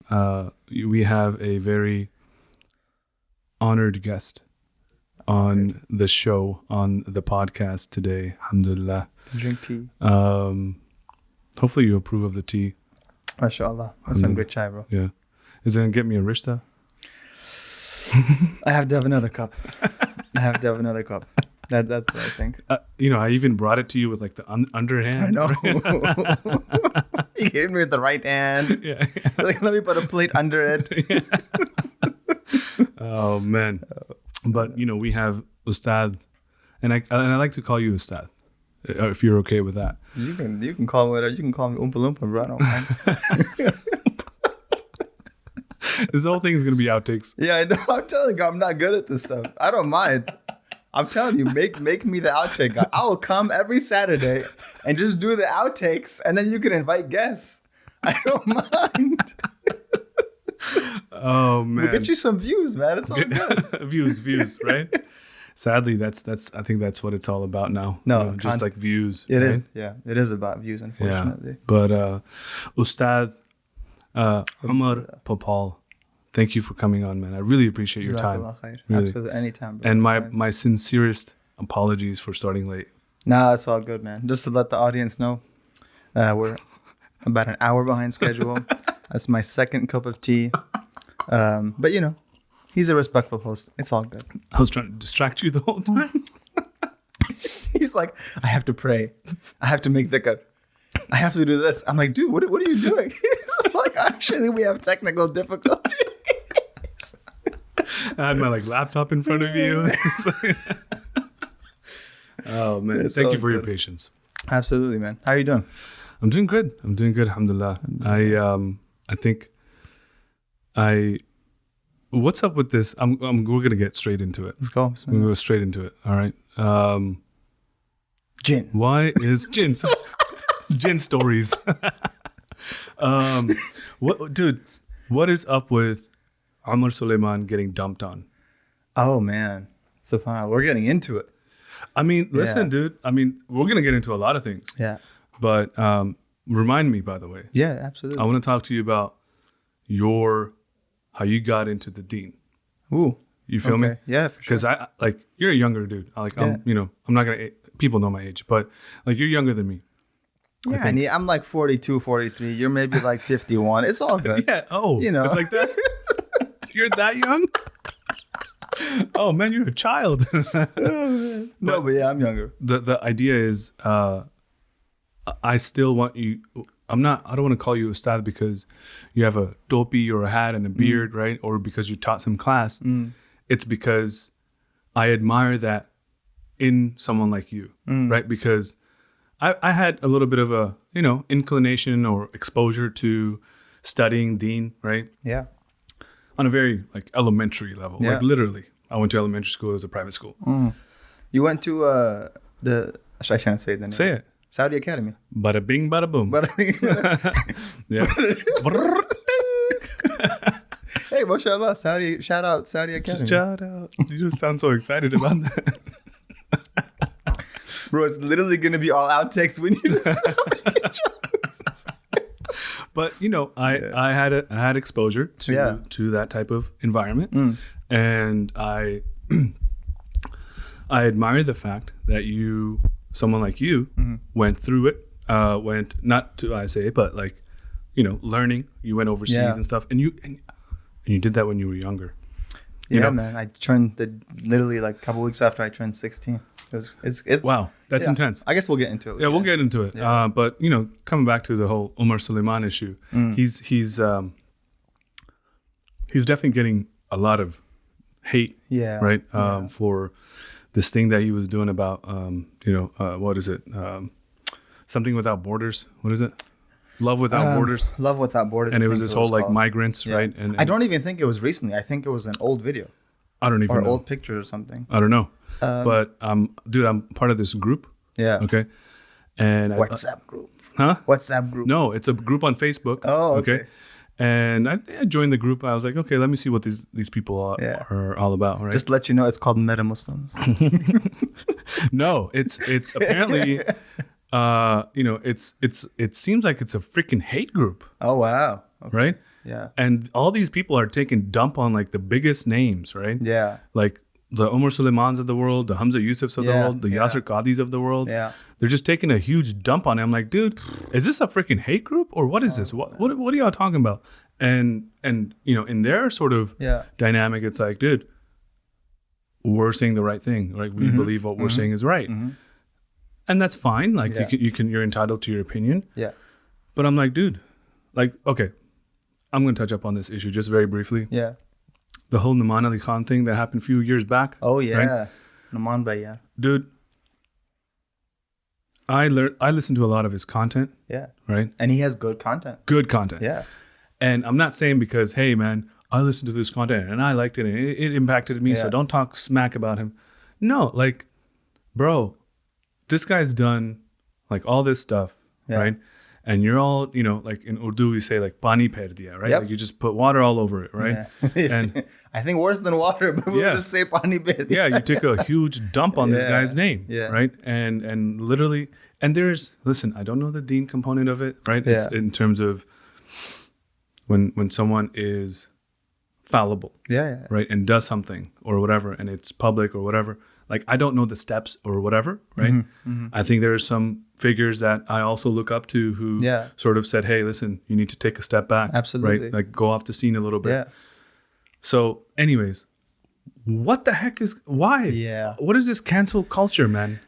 we have a very honored guest on the show, on the podcast today. Alhamdulillah. Drink tea. Hopefully you approve of the tea. MashaAllah. That's some good chai, bro. Yeah. Is it going to get me a rishta? I have to have another cup. That's what I think. I even brought it to you with like the underhand. I know. You gave me with the right hand. Yeah. Like, let me put a plate under it. Yeah. Oh, man. But, we have Ustadh, and I like to call you Ustadh, if you're okay with that. You can call me whatever. You can call me Oompa Loompa, bro. I don't mind. This whole thing is going to be outtakes. Yeah, I know. I'm telling you, I'm not good at this stuff. I don't mind. I'm telling you, make me the outtake guy. I will come every Saturday and just do the outtakes, and then you can invite guests. I don't mind. Oh, man. We'll get you some views, man. It's all good. Views, right? Sadly, that's I think that's what it's all about now. No, just like views. It right? is. Yeah, it is about views, unfortunately. Yeah. But Ustadh Omar Popal, thank you for coming on, man. I really appreciate your time. Really. Absolutely, anytime, bro. And my sincerest apologies for starting late. Nah, it's all good, man. Just to let the audience know, we're about an hour behind schedule. That's my second cup of tea. But he's a respectful host. It's all good. I was trying to distract you the whole time. He's like, I have to pray. I have to make dhikr. I have to do this. I'm like, dude, what are you doing? He's like, actually, we have technical difficulties. I had my laptop in front of you. Oh, man. Thank you for your patience. Absolutely, man. How are you doing? I'm doing good. Alhamdulillah. I think what's up with this? We're going to get straight into it. Let's go. We're going to go straight into it. All right. Jinn. Why is jinn? Jinn stories. What is up with Amr Suleiman getting dumped on? Oh, man. Subhanallah. We're getting into it. I mean, listen, dude. I mean, we're going to get into a lot of things. Yeah. But remind me, by the way. Yeah, absolutely. I want to talk to you about how you got into the deen. Ooh. You feel me? Yeah, for sure. Because you're a younger dude. I'm not going to, people know my age, but you're younger than me. Yeah, I'm 42, 43. You're maybe 51. It's all good. Yeah. Oh, it's like that. You're that young? Oh, man, you're a child. No, but yeah, I'm younger. The idea is, I still want you. I don't want to call you Ustadh because you have a topi or a hat and a beard, right? Or because you taught some class. It's because I admire that in someone like you, right? Because I had a little bit of a, inclination or exposure to studying deen, right? Yeah. On a very elementary level, literally. I went to elementary school. It was a private school. You went to I can't say the name. Say it. Saudi Academy. Bada bing, bada boom. Yeah. Hey, mashallah, shout out Saudi Academy. Shout out. You just sound so excited about that. Bro, it's literally going to be all outtakes when you But, I had exposure to that type of environment. And I admire the fact that someone like you went through it, went not to ISA, but learning. You went overseas and stuff, and you did that when you were younger. Man. I turned literally a couple weeks after I turned 16. It's wow, that's intense. I guess we'll get into it. Yeah, we'll get into it. Yeah. But coming back to the whole Omar Suleiman issue, he's definitely getting a lot of hate. Yeah. Right. For this thing that he was doing about, what is it? Something Without Borders. What is it? Love Without Borders. Love Without Borders. And it was this whole migrants, right? And I don't even think it was recently. I think it was an old video. I don't even know. Or old picture or something. I don't know. But dude, I'm part of this group. Yeah. Okay. And WhatsApp group. Huh? WhatsApp group. No, it's a group on Facebook. Oh, okay. And I joined the group. I was like, okay, let me see what these people are all about, right? Just to let you know, it's called Meta Muslims. No, it's apparently, it seems like it's a freaking hate group. Oh wow! Okay. Right? Yeah. And all these people are taking dump on like the biggest names, right? Yeah. Like the Omar Suleimans of the world, the Hamza Yusufs of the world, the Yasser Qadis of the world. Yeah. They're just taking a huge dump on it. I'm like, dude, is this a freaking hate group or what is this? What are y'all talking about? And you know, in their sort of dynamic, it's like, dude, we're saying the right thing, right? We believe what we're saying is right. And that's fine. Like you're entitled to your opinion. Yeah. But I'm like, dude, like, okay, I'm going to touch up on this issue just very briefly. Yeah. The whole Naman Ali Khan thing that happened a few years back. Oh yeah. Right? Naman Bhai, yeah. Dude, I listen to a lot of his content. Yeah. Right? And he has good content. Good content. Yeah. And I'm not saying because, hey man, I listened to this content and I liked it and it impacted me, so don't talk smack about him. No, like, bro, this guy's done like all this stuff, right? And you're all, you know, like in Urdu we say like pani per diya, right? Like you just put water all over it, right? Yeah. And I think worse than water, but we'll just say pani per diya. Yeah, you took a huge dump on this guy's name, right? And literally, and listen, I don't know the deen component of it, right? It's in terms of when someone is fallible, right, and does something or whatever, and it's public or whatever. Like, I don't know the steps or whatever, right? I think there are some figures that I also look up to who sort of said, hey, listen, you need to take a step back. Absolutely. Right? Like, go off the scene a little bit. Yeah. So, anyways, what the heck why? Yeah. What is this cancel culture, man?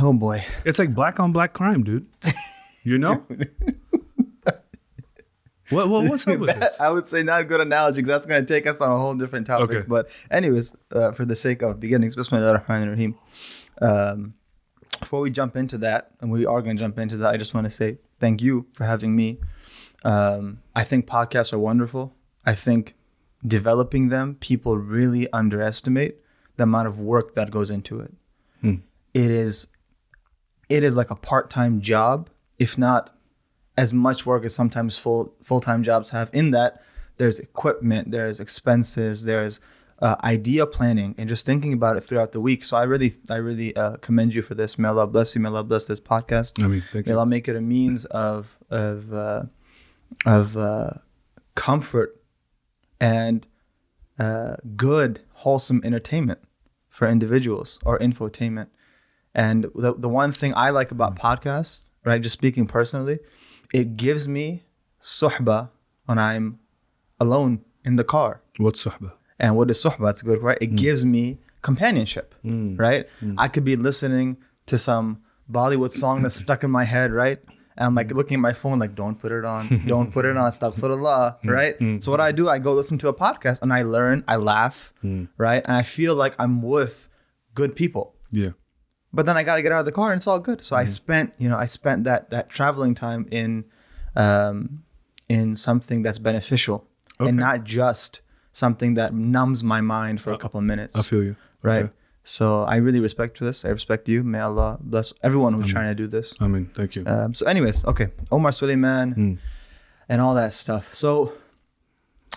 Oh, boy. It's like black on black crime, dude. You know? What's up with this? I would say not a good analogy because that's going to take us on a whole different topic. Okay. But anyways, for the sake of beginnings, Bismillah ar-Rahman ar-Rahim. Before we jump into that, and we are going to jump into that, I just want to say thank you for having me. I think podcasts are wonderful. I think developing them, people really underestimate the amount of work that goes into it. It is like a part-time job, if not as much work as sometimes full-time jobs have, in that there's equipment, there's expenses, there's idea planning, and just thinking about it throughout the week. So I really commend you for this. May Allah bless you. May Allah bless this podcast. I mean, thank you. May Allah make it a means of comfort and good, wholesome entertainment for individuals, or infotainment. And the one thing I like about podcasts, right, just speaking personally, it gives me suhbah when I'm alone in the car. What's suhbah? And what is suhbah? It's good, right? It gives me companionship, right? I could be listening to some Bollywood song that's stuck in my head, right? And I'm like looking at my phone, like, don't put it on, astaghfirullah, right? So what I do, I go listen to a podcast and I learn, I laugh, right? And I feel like I'm with good people. Yeah. But then I got to get out of the car and it's all good. So I spent that traveling time in something that's beneficial and not just something that numbs my mind for a couple of minutes. I feel you. Right. Okay. So I really respect this. I respect you. May Allah bless everyone who's trying to do this. I mean, thank you. So anyways, okay. Omar Suleiman and all that stuff. So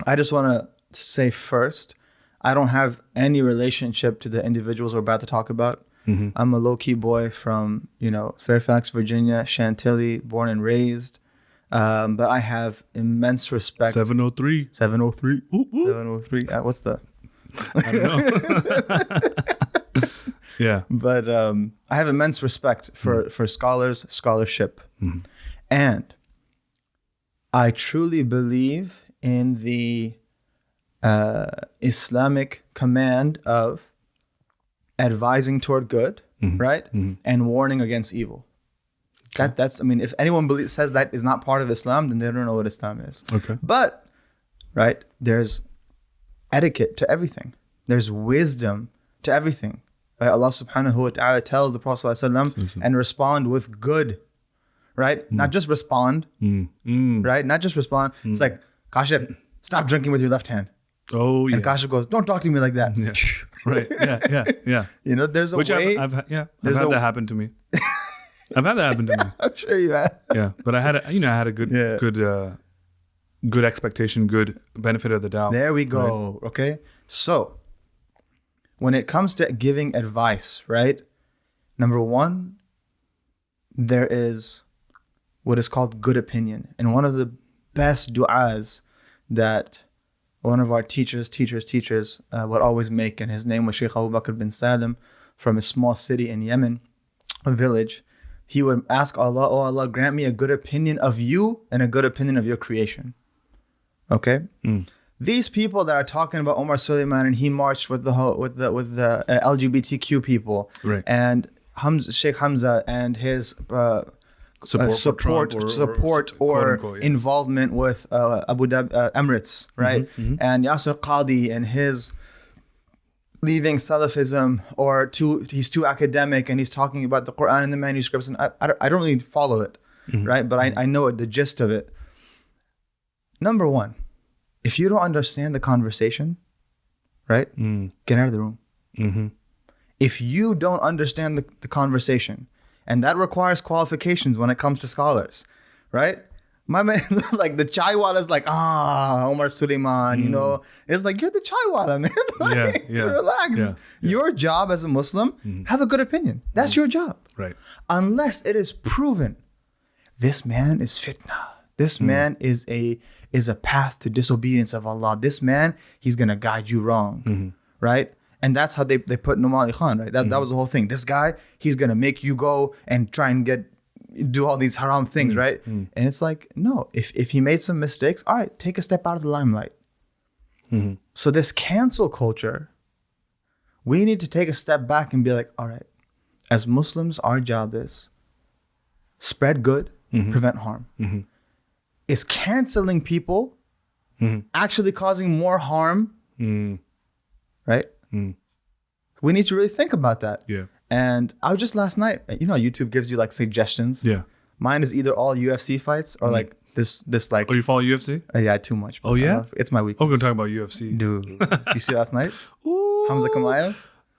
I just want to say first, I don't have any relationship to the individuals we're about to talk about. I'm a low-key boy from, Fairfax, Virginia, Chantilly, born and raised. But I have immense respect. 703. 703. Whoop, whoop. 703. What's the... I don't know. Yeah. But I have immense respect for scholars, scholarship. And I truly believe in the Islamic command of advising toward good, right? And warning against evil. Okay. That's, I mean, if anyone says that is not part of Islam, then they don't know what Islam is. Okay. But, right, there's etiquette to everything. There's wisdom to everything. Right? Allah subhanahu wa ta'ala tells the Prophet ﷺ, and respond with good, right? Not just respond, right? Not just respond. It's like, Kashif, stop drinking with your left hand. Oh, yeah. And Kashif goes, don't talk to me like that. Yeah. Right. Yeah. There's a way. I've had that happen to me. I've had that happen to me. I'm sure you have. Yeah, but I had a good expectation, good benefit of the doubt. There we go. Right? Okay. So when it comes to giving advice, right? Number one, there is what is called good opinion. And one of the best du'as that one of our teachers would always make, and his name was Sheikh Abu Bakr bin Salim from a small city in Yemen, a village. He would ask Allah, oh Allah, grant me a good opinion of you and a good opinion of your creation. Okay? These people that are talking about Omar Suleiman and he marched with the LGBTQ people, right, and Sheikh Hamza and his support or involvement with Abu Dhabi Emirates, right? And Yasser Qadi and his leaving Salafism, or he's too academic and he's talking about the Quran and the manuscripts, and I don't really follow it, right? But I know the gist of it. Number one, if you don't understand the conversation, right, get out of the room. If you don't understand the conversation, and that requires qualifications when it comes to scholars, right? My man, like the chaiwala is like, Omar Suleiman, you know, it's like, you're the chaiwala, man. Like, relax. Your job as a Muslim, have a good opinion. That's your job. Right. Unless it is proven, this man is fitna. This man is a path to disobedience of Allah. This man, he's going to guide you wrong, right? And that's how they put Nomali Khan, right? That was the whole thing. This guy, he's going to make you go and try and do all these haram things, right? And it's like, no, if he made some mistakes, all right, take a step out of the limelight. So this cancel culture, we need to take a step back and be like, all right, as Muslims, our job is spread good, prevent harm. Is canceling people actually causing more harm? Right? We need to really think about that. Yeah. And I was just last night, you know, YouTube gives you like suggestions. Yeah. Mine is either all UFC fights or like this like. Oh, you follow UFC? Yeah, too much. Oh yeah, it's my week. Oh, we're gonna talk about UFC, dude. You see last night? Ooh. Hamza Kamayev.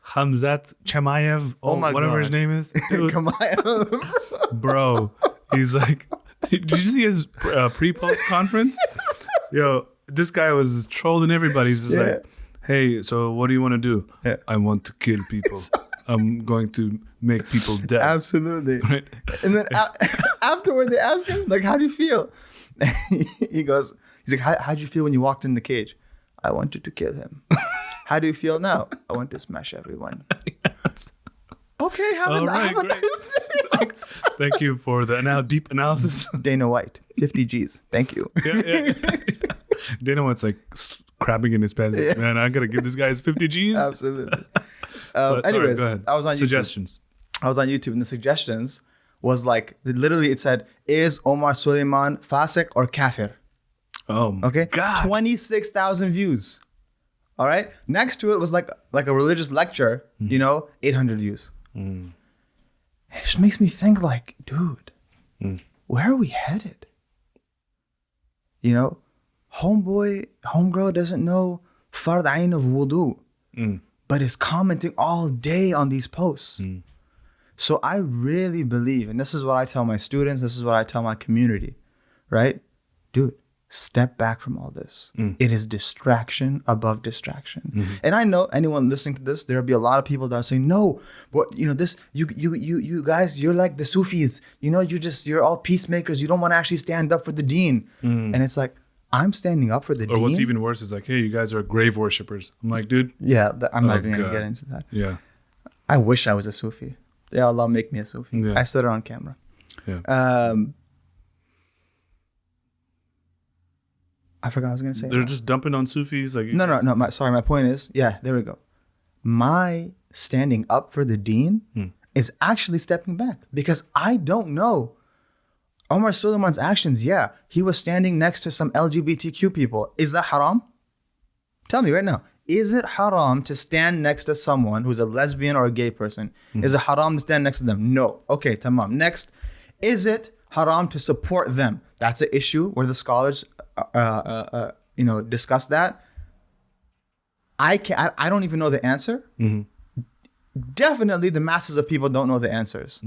Hamzat Chimaev. Oh my whatever God. His name is. Kamayev. Bro, he's like. Did you see his pre-post conference? Yo, this guy was trolling everybody. He's just like, hey, so what do you want to do? I want to kill people. I'm going to make people dead. Absolutely. Right? And then afterward, they ask him, like, how do you feel? He's like, how'd you feel when you walked in the cage? I wanted to kill him. How do you feel now? I want to smash everyone. Yes. Okay, have a nice day. Thank you for the deep analysis. Dana White, 50 G's. Thank you. Yeah. Dana White's like crabbing in his pants. Yeah. Man, I gotta give this guy his 50 G's. Absolutely. Anyways, go ahead. I was on suggestions. YouTube. I was on YouTube, and the suggestions was like, literally, it said, "Is Omar Suleiman fasik or kafir?" Oh, okay. God. 26,000 views. All right. Next to it was like a religious lecture. You know, 800 views. It just makes me think, like, dude, where are we headed? You know, homegirl doesn't know fard ayn of wudu, but is commenting all day on these posts. So I really believe, and this is what I tell my students, this is what I tell my community, right? Dude, step back from all this. It is distraction above distraction. And I know anyone listening to this, there'll be a lot of people that are saying, no, but you know, this, you guys, you're like the Sufis, you know, you're all peacemakers. You don't want to actually stand up for the deen. And it's like, I'm standing up for the deen. Or what's even worse is like, hey, you guys are grave worshippers. I'm like, dude. Yeah, I'm not even going to get into that. Yeah. I wish I was a Sufi. Ya Allah, make me a Sufi. Yeah. I said it on camera. Yeah. I forgot what I was going to say. They're just dumping on Sufis. Like No. My point is, there we go. My standing up for the deen is actually stepping back, because I don't know Omar Suleiman's actions. Yeah, he was standing next to some LGBTQ people. Is that haram? Tell me right now. Is it haram to stand next to someone who's a lesbian or a gay person? Is it haram to stand next to them? No. Okay, tamam. Next, is it haram to support them? That's an issue where the scholars discuss that. I don't even know the answer. Definitely the masses of people don't know the answers.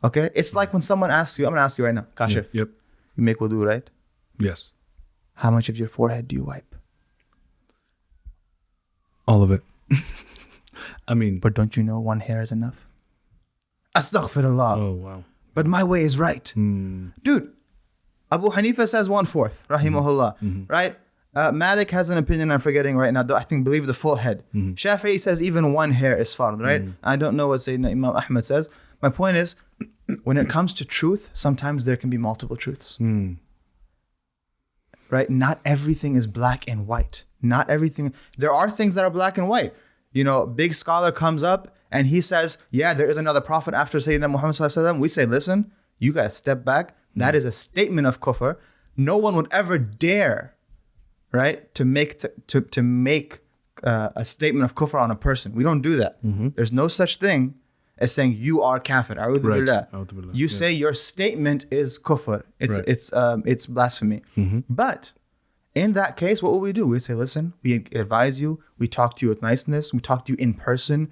Okay? It's like when someone asks you, I'm going to ask you right now, Kashif. Yep. You make wudu, right? Yes. How much of your forehead do you wipe? All of it. I mean. But don't you know one hair is enough? Astaghfirullah. Oh, wow. But my way is right. Dude, Abu Hanifa says 1/4, rahimahullah, right? Malik has an opinion I'm forgetting right now. I think believe the full head. Shafi'i says even one hair is fard, right? I don't know what Sayyidina Imam Ahmad says. My point is, when it comes to truth, sometimes there can be multiple truths. Right? Not everything is black and white. Not everything. There are things that are black and white. You know, big scholar comes up and he says, yeah, there is another prophet after Sayyidina Muhammad sallallahu alaihi wasallam. We say, listen, you got to step back. That is a statement of kufr. No one would ever dare, right, to make a statement of kufr on a person. We don't do that. There's no such thing as saying you are kafir. A'udhu billah. You say your statement is kufr. It's blasphemy. But in that case, what will we do? We say, listen, we advise you. We talk to you with niceness. We talk to you in person.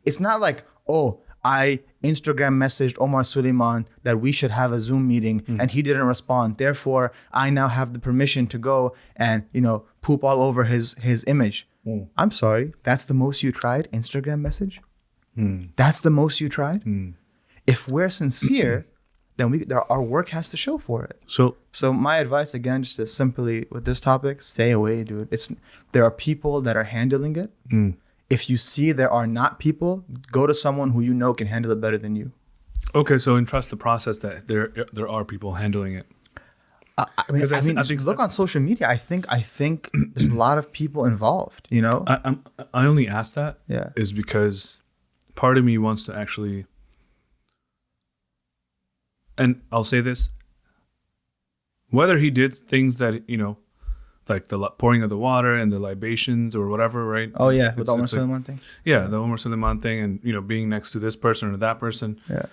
It's not like, oh, I Instagram messaged Omar Suleiman that we should have a Zoom meeting and he didn't respond. Therefore, I now have the permission to go and, you know, poop all over his image. I'm sorry. That's the most you tried? Instagram message? That's the most you tried? If we're sincere, then our work has to show for it. So my advice, again, just to simply with this topic, stay away, dude. There are people that are handling it. If you see there are not people, go to someone who you know can handle it better than you. Okay, so entrust the process that there are people handling it. I think look on social media. I think there's a lot of people involved. You know, I only ask that is because part of me wants to actually, and I'll say this: whether he did things that, you know, like the pouring of the water and the libations or whatever, right? Oh yeah, with the Omar Suleiman thing. Yeah, the Omar Suleiman thing, and, you know, being next to this person or that person. Yeah,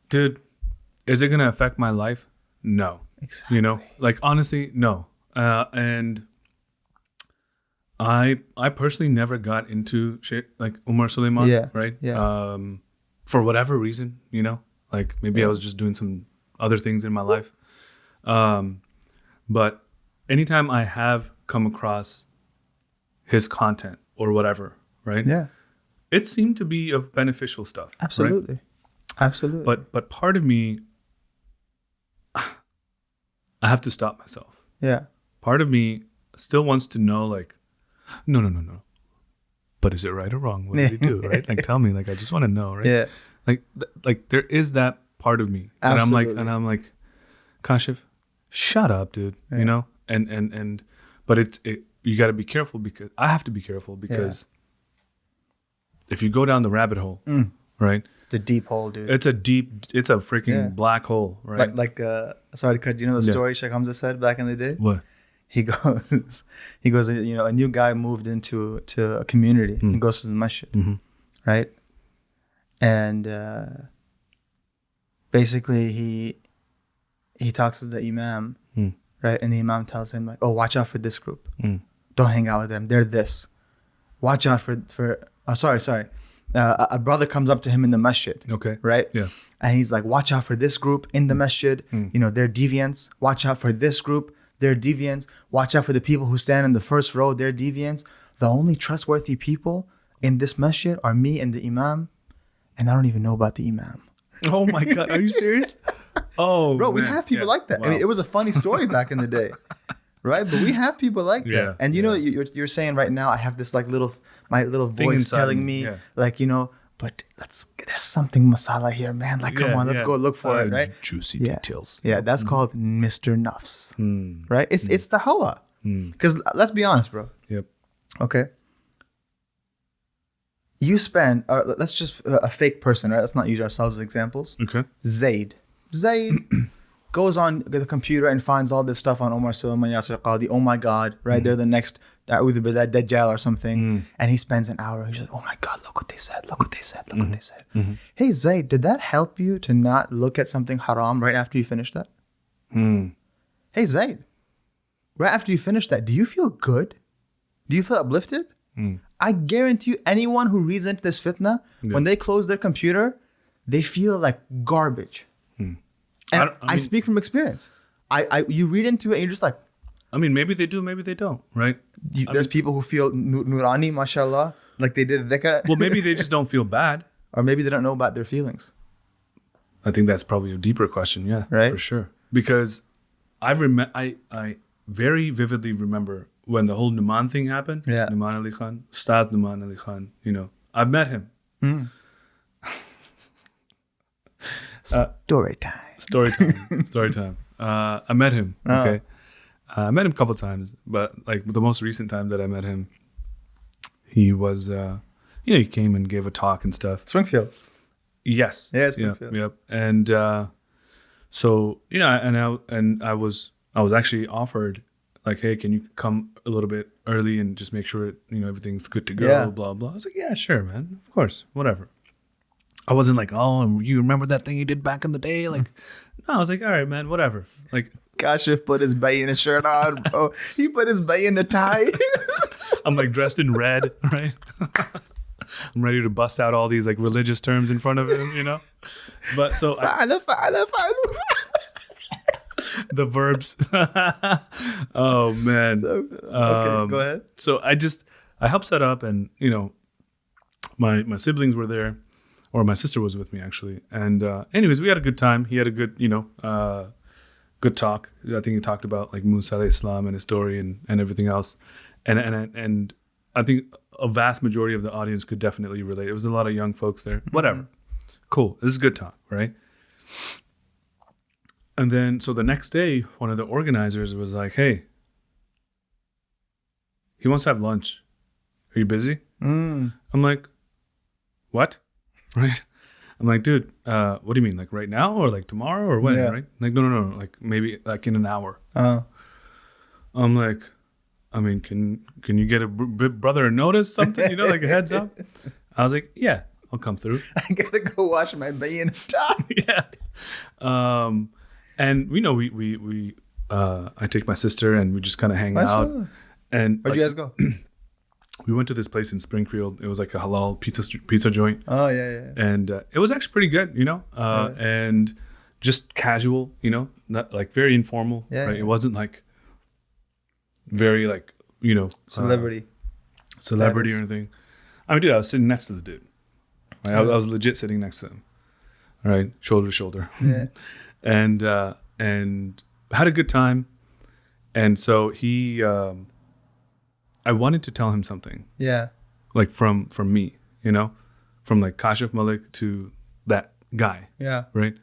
dude, is it gonna affect my life? No. Exactly. You know, like, honestly, no. And I personally never got into shit like Omar Suleiman, right? Yeah. For whatever reason, you know, like maybe I was just doing some other things in my life. But anytime I have come across his content or whatever, right? Yeah. It seemed to be of beneficial stuff. Absolutely. Right? Absolutely. But part of me, I have to stop myself. Yeah. Part of me still wants to know, like, no. But is it right or wrong? What did he do? Right? Like, tell me. Like, I just want to know. Right? Yeah. Like there is that part of me, Absolutely. and I'm like, Kashif, shut up, dude. Yeah. You know. But you got to be careful, because I have to be careful, because if you go down the rabbit hole, right? It's a deep hole, dude. It's a freaking black hole, right? Like sorry to cut. You know the story Sheikh Hamza said back in the day? What? He goes, you know, a new guy moved into a community. He goes to the masjid, right? And basically he talks to the imam, right? And the imam tells him, like, oh, watch out for this group. Don't hang out with them. They're this. Watch out for sorry. A brother comes up to him in the masjid. Okay. Right? Yeah. And he's like, watch out for this group in the masjid. You know, they're deviants. Watch out for this group. They're deviants. Watch out for the people who stand in the first row. They're deviants. The only trustworthy people in this masjid are me and the imam. And I don't even know about the imam. Oh my God. Are you serious? Oh, bro, we have people like that. Wow. I mean, it was a funny story back in the day. Right? But we have people like that. And you know, you're saying right now, I have this like my little voice telling me, like, you know, but there's something masala here, man. Like, come on, let's go look for it, right? Juicy details. Yeah, that's called Mr. Nafs, right? It's the hawa. Because let's be honest, bro. Yep. Okay. You spend, let's just, a fake person, right? Let's not use ourselves as examples. Okay. Zaid goes on the computer and finds all this stuff on Omar Suleiman, Yasir Qadi. Oh my God, right? They're the next A'udhu Billah Dajjal or something. And he spends an hour. He's like, oh my God, look what they said. Look what they said. Look what they said. Hey, Zaid, did that help you to not look at something haram right after you finished that? Hey, Zaid, right after you finish that, do you feel good? Do you feel uplifted? I guarantee you, anyone who reads into this fitna, when they close their computer, they feel like garbage. And I speak from experience. You read into it and you're just like, I mean, maybe they do, maybe they don't, right? There's people who feel nurani, mashallah, like they did dhikr. Well, maybe they just don't feel bad. Or maybe they don't know about their feelings. I think that's probably a deeper question, yeah, right? For sure. Because I very vividly remember when the whole Numan thing happened. Yeah. Numan Ali Khan, Ustadh Numan Ali Khan. You know, I've met him. Story time. Story time. I met him. Okay. I met him a couple times, but like the most recent time that I met him, he was, he came and gave a talk and stuff. Springfield. Yes. Yeah, Springfield. Yep. And so, and I was actually offered like, hey, can you come a little bit early and just make sure everything's good to go, blah, blah. I was like, yeah, sure, man. Of course, whatever. I wasn't like, oh, you remember that thing you did back in the day? Like, no, I was like, all right, man, whatever. Like, Kashif put his Bayyina shirt on, bro. He put his Bayyina tie. I'm like dressed in red, right? I'm ready to bust out all these like religious terms in front of him, But so Fa'ala. the verbs. Oh man. Okay, go ahead. So I helped set up, and my siblings were there, or my sister was with me actually. And anyways, we had a good time. He had a good good talk. I think he talked about like Musa alayhi Islam and his story and everything else. And I think a vast majority of the audience could definitely relate. It was a lot of young folks there. Whatever. Cool. This is a good talk, right? And then, so the next day, one of the organizers was like, hey, he wants to have lunch. Are you busy? I'm like, what? Right? I'm like, dude, what do you mean? Like right now or like tomorrow or when? Right? Like, no. Like maybe like in an hour. I'm like, I mean, can you get a brother a notice, something, like a heads up? I was like, yeah, I'll come through. I gotta go wash my Bayyina tie. Yeah. And we I take my sister and we just kind of hang out. And where'd you guys go? We went to this place in Springfield. It was like a halal pizza joint. Oh yeah. And it was actually pretty good, and just casual, not like very informal. Yeah. Right? It wasn't like very like celebrity or anything. I mean, dude, I was sitting next to the dude. Right? I was legit sitting next to him. All right, shoulder to shoulder. Yeah. and had a good time. And so he, I wanted to tell him something. Yeah. Like from me, from like Kashif Malik to that guy. Yeah. Right.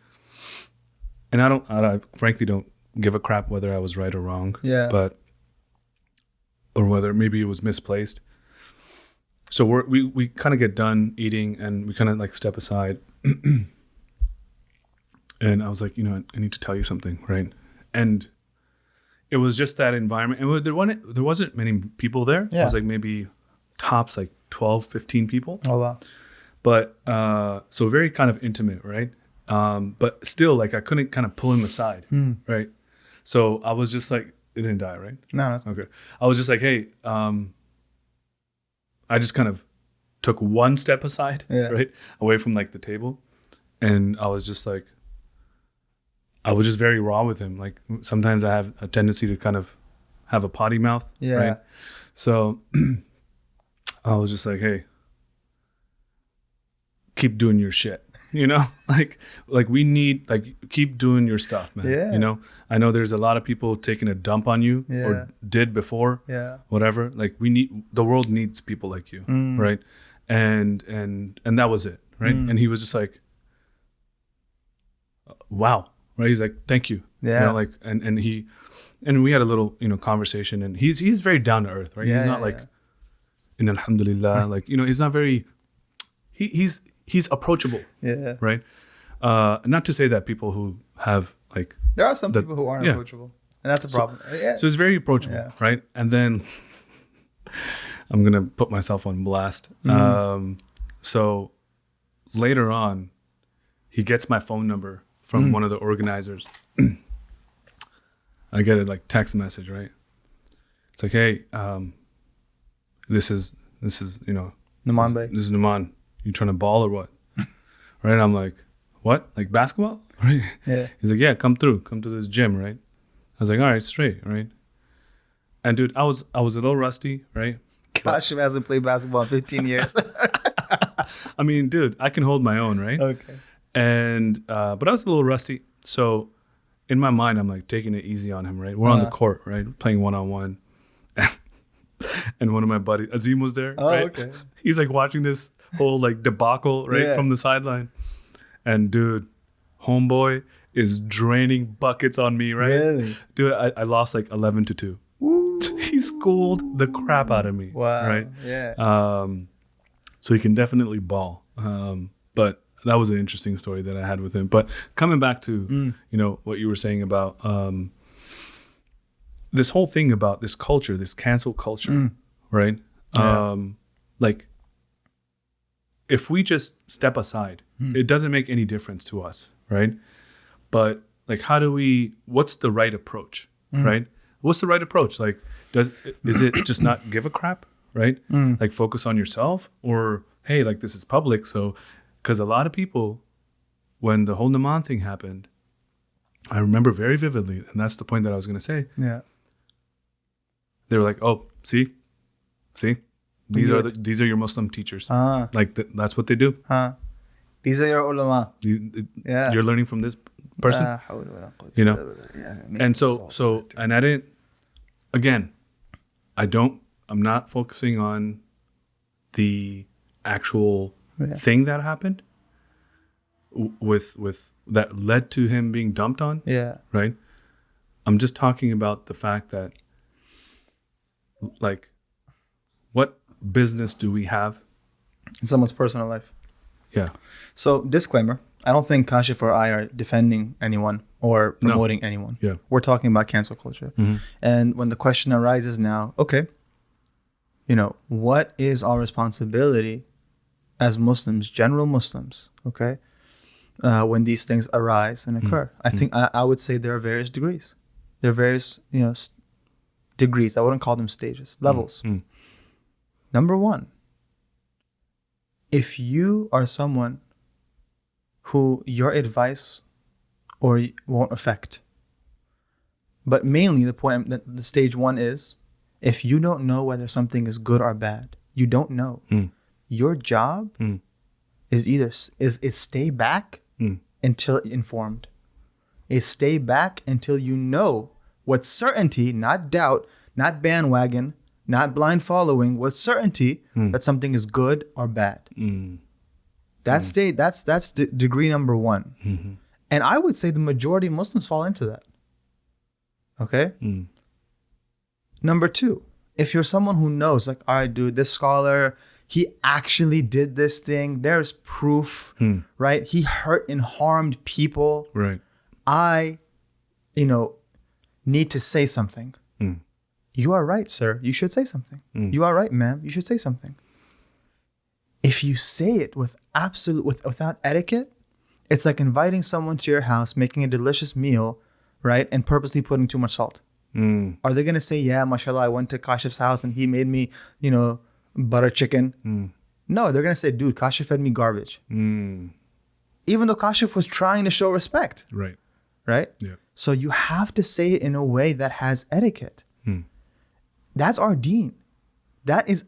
And I frankly don't give a crap whether I was right or wrong. Yeah. Or whether maybe it was misplaced. So we kind of get done eating and we kind of like step aside. And I was like, I need to tell you something, right? And it was just that environment. And there wasn't many people there. Yeah. It was like maybe tops like 12, 15 people. Oh, wow. But so very kind of intimate, right? But still, like I couldn't kind of pull him aside, right? So I was just like, it didn't die, right? No. Okay. I was just like, hey, I just kind of took one step aside, right? Away from like the table. And I was just like, I was just very raw with him. Like sometimes I have a tendency to kind of have a potty mouth. Yeah. Right? So I was just like, hey, keep doing your shit. Like we need, like, keep doing your stuff, man. Yeah. I know there's a lot of people taking a dump on you or did before. Yeah. Whatever. Like the world needs people like you. Right. And that was it. Right. And he was just like, wow. Right. He's like, thank you. Yeah. And we had a little, conversation, and he's very down to earth. Right. He's not like, in alhamdulillah, like, he's not very, he's approachable. Yeah. Right. Not to say that people who have like, there are some people who aren't approachable, and that's a problem. So it's very approachable. Right. And then I'm going to put myself on blast. So later on, he gets my phone number from one of the organizers. I get a like text message, right? It's like, hey, this is Numan Bey. This is Numan. You trying to ball or what? Right? I'm like, what? Like basketball? Right? Yeah. He's like, yeah, come to this gym, right? I was like, all right, straight, right? And dude, I was a little rusty, right? Kashif hasn't played basketball in 15 years. I mean, dude, I can hold my own, right? Okay. And but I was a little rusty. So in my mind, I'm like taking it easy on him, right? We're on the court, right? Playing 1-on-1. And one of my buddies, Azim, was there. Oh, right? okay. He's like watching this whole like debacle, right? From the sideline. And dude, homeboy is draining buckets on me, right? Really? Dude, I lost like 11-2. He schooled the crap out of me. Wow. Right? Yeah. So he can definitely ball. But that was an interesting story that I had with him. But coming back to, you know, what you were saying about this whole thing about this culture, this cancel culture, right? Yeah. Like, if we just step aside, it doesn't make any difference to us, right? But like, what's the right approach, right? What's the right approach? Like, is it just not give a crap, right? Like, focus on yourself, or hey, like, this is public, so, because a lot of people, when the whole Naman thing happened, I remember very vividly, and that's the point that I was going to say. Yeah. They were like, "Oh, see, these are your Muslim teachers. Like that's what they do. These are your ulama. You're learning from this person, you know." And so, and I didn't. Again, I'm not focusing on the actual thing that happened with that led to him being dumped on. Yeah. Right. I'm just talking about the fact that, like, what business do we have in someone's personal life? Yeah. So, disclaimer, I don't think Kashif or I are defending anyone or promoting anyone. Yeah. We're talking about cancel culture. And when the question arises now, okay, you know, what is our responsibility as Muslims, general Muslims, okay, when these things arise and occur? I think I would say there are various degrees. There are various, you know, degrees. I wouldn't call them stages, levels. Number one, if you are someone who your advice won't affect, but mainly the point that the stage one is, if you don't know whether something is good or bad, you don't know. Your job is stay back until informed. Is stay back until you know with certainty, not doubt, not bandwagon, not blind following, with certainty that something is good or bad. That's degree number one. And I would say the majority of Muslims fall into that. Okay? Number two, if you're someone who knows, like, all right, dude, this scholar, he actually did this thing. There's proof, right? He hurt and harmed people. Right. I, need to say something. You are right, sir. You should say something. You are right, ma'am. You should say something. If you say it without etiquette, it's like inviting someone to your house, making a delicious meal, right, and purposely putting too much salt. Are they going to say, yeah, mashallah, I went to Kashif's house and he made me, butter chicken? No, they're going to say, dude, Kashif fed me garbage. Even though Kashif was trying to show respect. Right. Right? Yeah. So you have to say it in a way that has etiquette. That's our deen. That is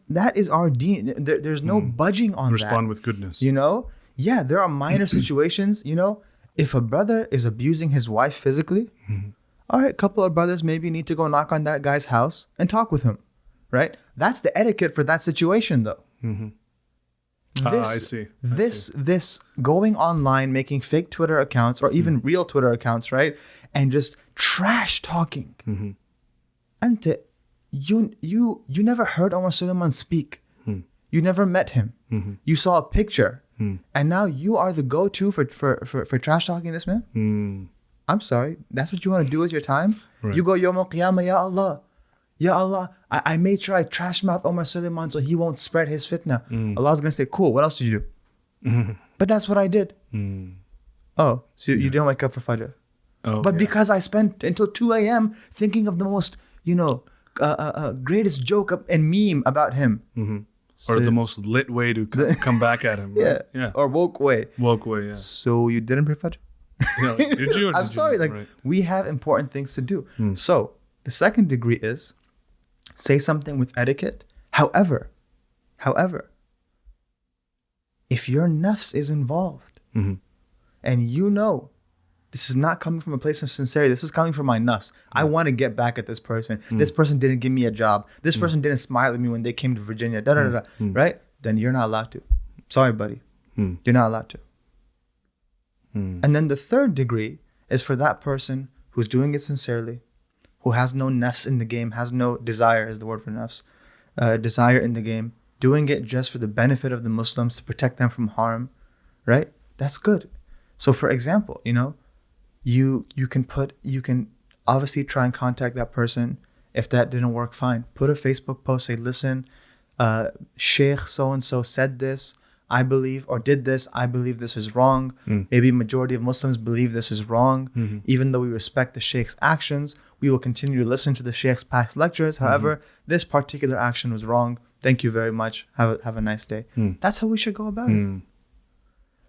our deen. There's no budging on that. Respond with goodness. Yeah, there are minor situations. If a brother is abusing his wife physically, all right, a couple of brothers maybe need to go knock on that guy's house and talk with him, right? That's the etiquette for that situation, though. I see. This going online, making fake Twitter accounts or even real Twitter accounts, right? And just trash talking. And you never heard Omar Suleiman speak. You never met him. You saw a picture. And now you are the go-to for trash talking this man? I'm sorry. That's what you want to do with your time? Right. You go, Yawm al-Qiyamah, Ya Allah. Ya Allah, I made sure I trash mouth Omar Suleiman so he won't spread his fitna. Allah's going to say, cool, what else did you do? But that's what I did. Oh, so you didn't wake up for Fajr. But because I spent until 2 a.m. thinking of the most, greatest joke and meme about him. Or the most lit way to come back at him. Right? Yeah. Or woke way. Woke way, yeah. So you didn't pray Fajr? Did you? I'm sorry. We have important things to do. So the second degree is say something with etiquette. However, if your nafs is involved and you know this is not coming from a place of sincerity. This is coming from my nafs. I want to get back at this person. This person didn't give me a job. This person didn't smile at me when they came to Virginia. Right? Then you're not allowed to. Sorry, buddy. You're not allowed to. And then the third degree is for that person who's doing it sincerely, who has no nafs in the game, has no desire, is the word for nafs, desire in the game, doing it just for the benefit of the Muslims, to protect them from harm, right? That's good. So for example, you can obviously try and contact that person. If that didn't work, fine. Put a Facebook post, say, listen, Sheikh so-and-so said this, I believe, or did this, I believe this is wrong. Maybe majority of Muslims believe this is wrong. Even though we respect the Sheikh's actions, we will continue to listen to the Sheikh's past lectures. However, this particular action was wrong. Thank you very much. Have a nice day. That's how we should go about it.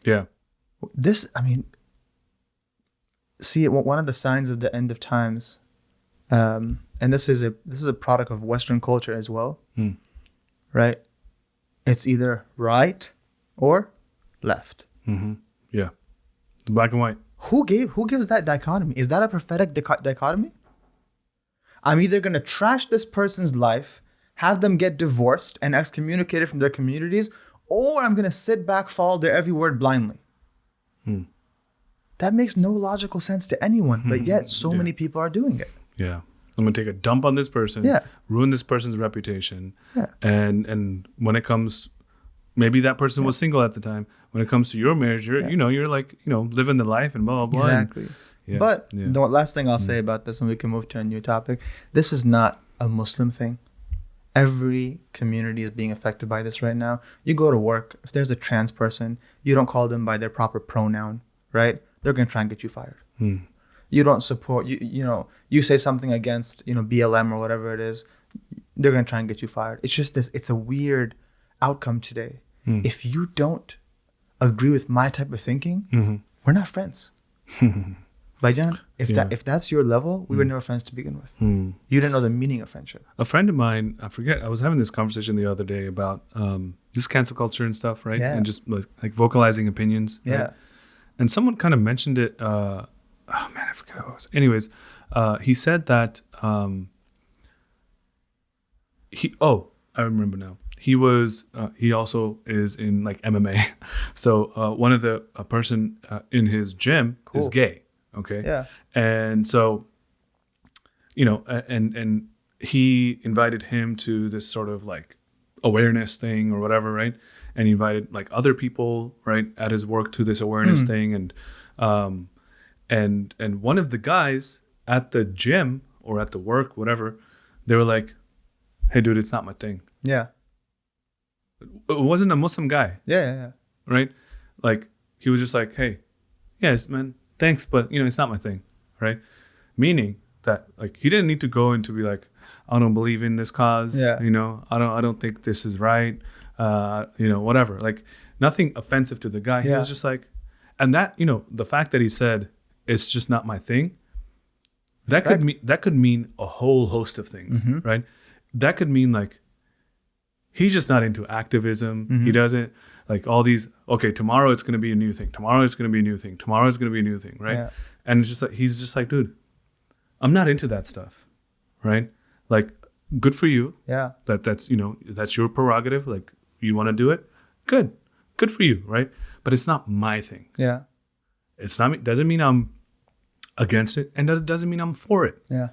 Yeah. See, one of the signs of the end of times, and this is a product of Western culture as well, right? It's either right or left. Yeah. The black and white. Who gives that dichotomy? Is that a prophetic dichotomy? I'm either going to trash this person's life, have them get divorced and excommunicated from their communities, or I'm going to sit back, follow their every word blindly. That makes no logical sense to anyone, but yet so many people are doing it. Yeah. I'm going to take a dump on this person, ruin this person's reputation. Yeah. And when it comes, maybe that person was single at the time. When it comes to your marriage, you're like, living the life and blah, blah, blah. Exactly. But the last thing I'll say about this, and we can move to a new topic, this is not a Muslim thing. Every community is being affected by this right now. You go to work, if there's a trans person, you don't call them by their proper pronoun, right? They're going to try and get you fired. You don't support, you say something against, BLM or whatever it is, they're going to try and get you fired. It's just this, it's a weird outcome today. If you don't agree with my type of thinking, we're not friends. Baijan, if that's your level, we were never friends to begin with. You didn't know the meaning of friendship. A friend of mine, I was having this conversation the other day about this cancel culture and stuff, right? Yeah. And just like vocalizing opinions. Yeah. Right? And someone kind of mentioned it. I forget what it was. Anyways, he said that I remember now. He also is in like MMA. So one of the person in his gym is gay. Okay. Yeah. And so, and he invited him to this sort of like awareness thing or whatever, right? And he invited like other people, right, at his work to this awareness thing. And one of the guys at the gym or at the work, whatever, they were like, hey, dude, it's not my thing. Yeah. It wasn't a Muslim guy. Yeah. Right? Like, he was just like, hey, yes, man, thanks, but, it's not my thing. Right? Meaning that, like, he didn't need to go into be like, I don't believe in this cause. Yeah. I don't think this is right. Whatever. Like, nothing offensive to the guy. He was just like, and that, the fact that he said, it's just not my thing, that could mean a whole host of things, right? That could mean like, he's just not into activism. He doesn't like all these, okay, tomorrow it's going to be a new thing. Tomorrow it's going to be a new thing. Tomorrow it's going to be a new thing, right? Yeah. And it's just like, he's just like, dude, I'm not into that stuff, right? Like, good for you. Yeah. That's your prerogative. Like, you want to do it? Good for you, right? But it's not my thing. Yeah. It's not, doesn't mean I'm against it, and that doesn't mean I'm for it. Yeah.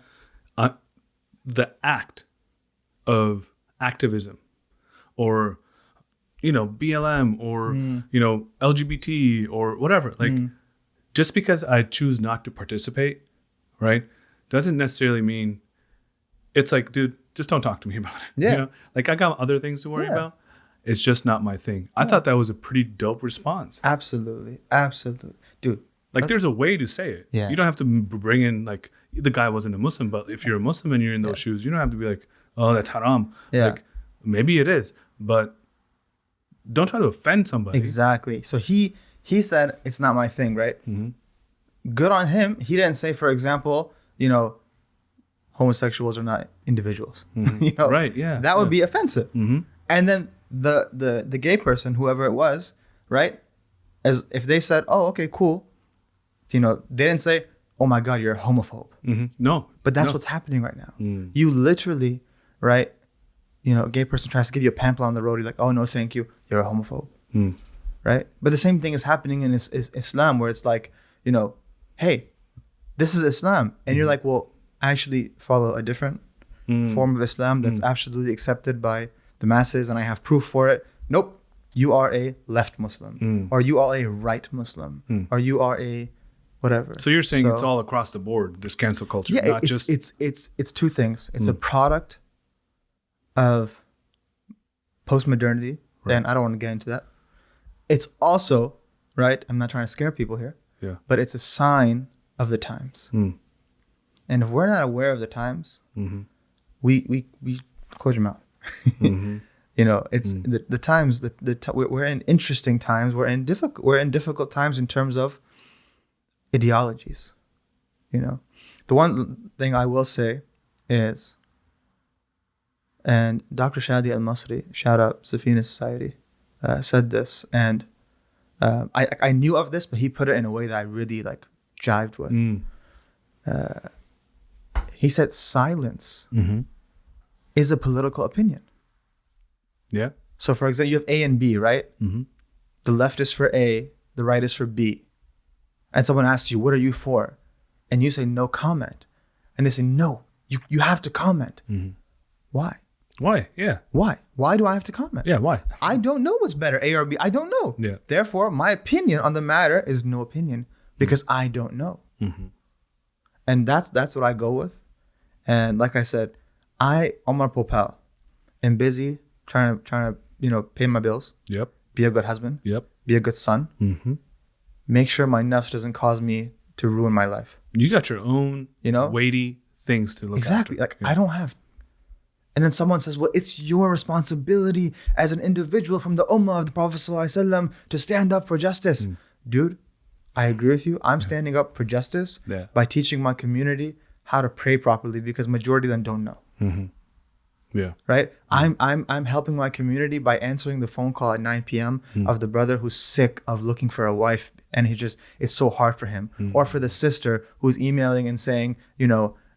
The act of activism or, BLM or, LGBT or whatever, like, just because I choose not to participate, right, doesn't necessarily mean it's like, dude, just don't talk to me about it. Yeah. Like, I got other things to worry about. It's just not my thing. I thought that was a pretty dope response. Absolutely. Dude. Like, there's a way to say it. Yeah. You don't have to bring in, like, the guy wasn't a Muslim, but if you're a Muslim and you're in those shoes, you don't have to be like, oh, that's haram. Yeah. Like, maybe it is, but don't try to offend somebody. Exactly. So he said, it's not my thing, right? Mm-hmm. Good on him. He didn't say, for example, homosexuals are not individuals. Mm-hmm. Right, yeah. That would be offensive. Mm-hmm. And then the gay person, whoever it was, right? As if they said, oh, okay, cool. they didn't say, oh my God, you're a homophobe. No. But that's what's happening right now. You literally, right? A gay person tries to give you a pamphlet on the road. You're like, oh, no, thank you. You're a homophobe. Right? But the same thing is happening in Islam, where it's like, hey, this is Islam. And you're like, well, I actually follow a different form of Islam that's absolutely accepted by the masses, and I have proof for it. Nope. You are a left Muslim, or you are a right Muslim, or you are a whatever. So you're saying it's all across the board, this cancel culture, yeah, not it's two things. It's a product of post-modernity, and I don't want to get into that. It's also, right, I'm not trying to scare people here, but it's a sign of the times. And if we're not aware of the times, we close your mouth. It's the times. We're in interesting times. We're in difficult times in terms of ideologies. The one thing I will say is, and Dr. Shadi Al-Masri, shout out Safina Society, said this, and I knew of this, but he put it in a way that I really jived with. He said silence is a political opinion. Yeah. So, for example, you have A and B, right? The left is for A, the right is for B. And someone asks you, what are you for? And you say, no comment. And they say, no, you have to comment. Why? Why? Yeah. Why? Why do I have to comment? Yeah, why? I don't know what's better, A or B. I don't know. Yeah. Therefore, my opinion on the matter is no opinion because I don't know. And that's what I go with. And like I said, Omar Popal, am busy trying to pay my bills. Yep. Be a good husband. Yep. Be a good son. Make sure my nafs doesn't cause me to ruin my life. You got your own weighty things to look exactly. after. I don't have. And then someone says, well, it's your responsibility as an individual from the ummah of the Prophet ﷺ to stand up for justice. Dude, I agree with you. I'm standing up for justice by teaching my community how to pray properly, because majority of them don't know. Yeah. Right? I'm helping my community by answering the phone call at 9 p.m. of the brother who's sick of looking for a wife, and it's so hard for him. Or for the sister who's emailing and saying,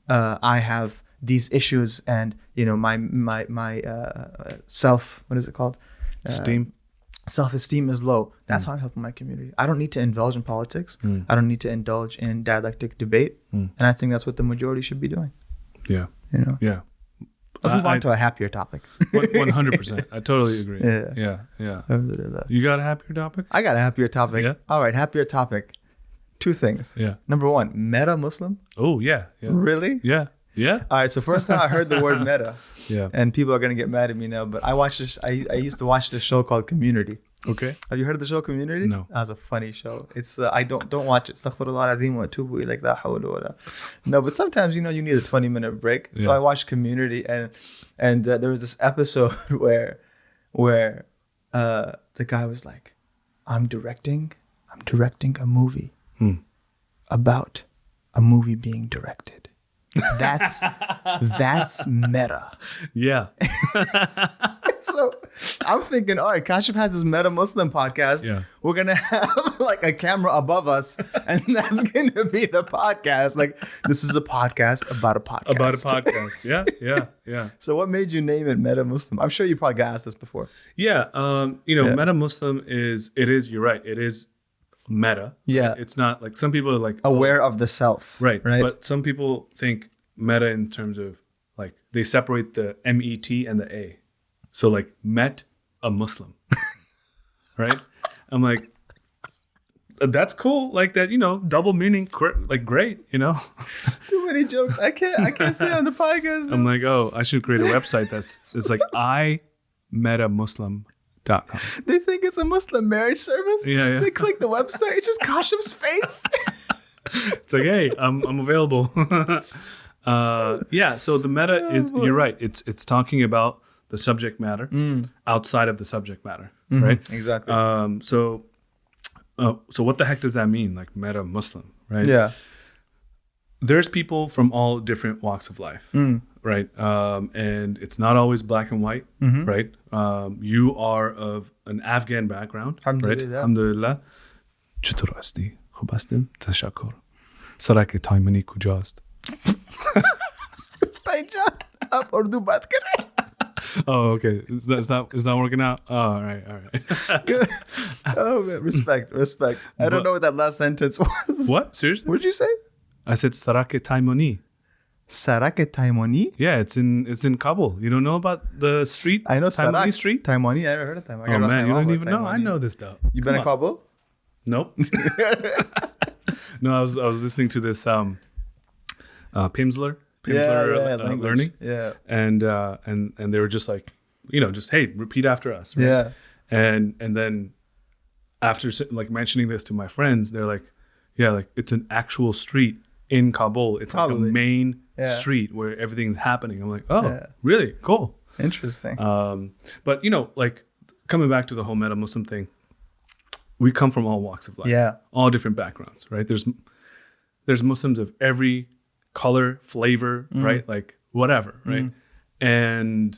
I have these issues, and my self, what is it called? Self-esteem is low. That's how I'm helping my community. I don't need to indulge in politics. I don't need to indulge in dialectic debate. And I think that's what the majority should be doing. Yeah. Yeah. Let's move on to a happier topic. 100%. I totally agree. Yeah. You got a happier topic? I got a happier topic. Yeah. All right, happier topic. Two things. Yeah. Number one, meta Muslim. Oh, yeah. Really? Yeah. All right, so first time I heard the word meta. Yeah. And people are going to get mad at me now, but I used to watch this show called Community. Okay. Have you heard of the show Community? No. That was a funny show. It's I don't watch it. Astaghfirullah al-azim wa atubu ilayh, la hawla wala. No, but sometimes you need a 20-minute break. So I watched Community, and there was this episode where the guy was like, I'm directing a movie about a movie being directed. That's meta. Yeah. So I'm thinking, all right, Kashif has this Meta Muslim podcast. Yeah. We're going to have a camera above us, and that's going to be the podcast. This is a podcast about a podcast. About a podcast. Yeah. So what made you name it Meta Muslim? I'm sure you probably got asked this before. Yeah. Meta Muslim you're right. It is meta. Yeah. Right? It's not some people are aware of the self. Right. But some people think meta in terms of they separate the MET and the A. So met a Muslim. Right? I'm like, that's cool. That, double meaning, great, Too many jokes. I can't say on the podcast. I'm like, oh, I should create a website it's I met a Muslim. .com. They think it's a Muslim marriage service. Yeah. They click the website. It's just Kashif's face. It's hey, I'm available. So the meta is, you're right. It's talking about the subject matter outside of the subject matter, right? Exactly. So what the heck does that mean? Meta Muslim, right? Yeah. There's people from all different walks of life, right? And it's not always black and white, right? You are of an Afghan background, right? Alhamdulillah. Chutur asti, خوب هستیم تشکر سرک تایمانی کجاست Up Urdu baat kar rahe hain. Oh, okay. It's not working out. Oh, all right. Oh man, respect. I don't know what that last sentence was. What? Seriously? What did you say? I said Sarake Taimoni. Sarak Taimoni? Yeah, it's in Kabul. You don't know about the street? I know Taimoni Sarak Street. Taimoni. I never heard of Taimoni. Oh man, you don't even know. I know this stuff. You been in Kabul? Nope. No, I was listening to this Pimsleur learning. Yeah. And they were just like, just hey, repeat after us. Right? Yeah. And then after like mentioning this to my friends, they're like, yeah, like it's an actual street in Kabul. It's like a main street where everything's happening. I'm like, oh, really? Cool. Interesting. But like coming back to the whole meta Muslim thing, we come from all walks of life. Yeah. All different backgrounds, right? There's Muslims of every color, flavor, right? Like whatever, right? And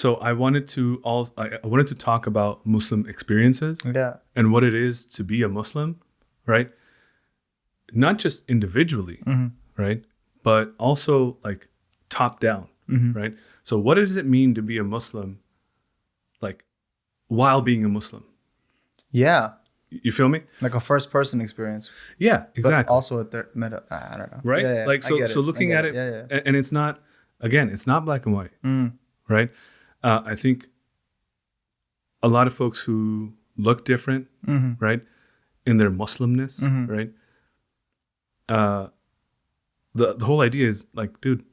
so I wanted to talk about Muslim experiences and what it is to be a Muslim, right? Not just individually, right? But also like top down, right? So what does it mean to be a Muslim, like while being a Muslim? Yeah. You feel me? Like a first person experience. Yeah, exactly. But also a third meta. I don't know. Right? Yeah, like so looking at it, and it's not, again, it's not black and white, right? I think a lot of folks who look different, right, in their Muslimness, right? The whole idea is like, dude,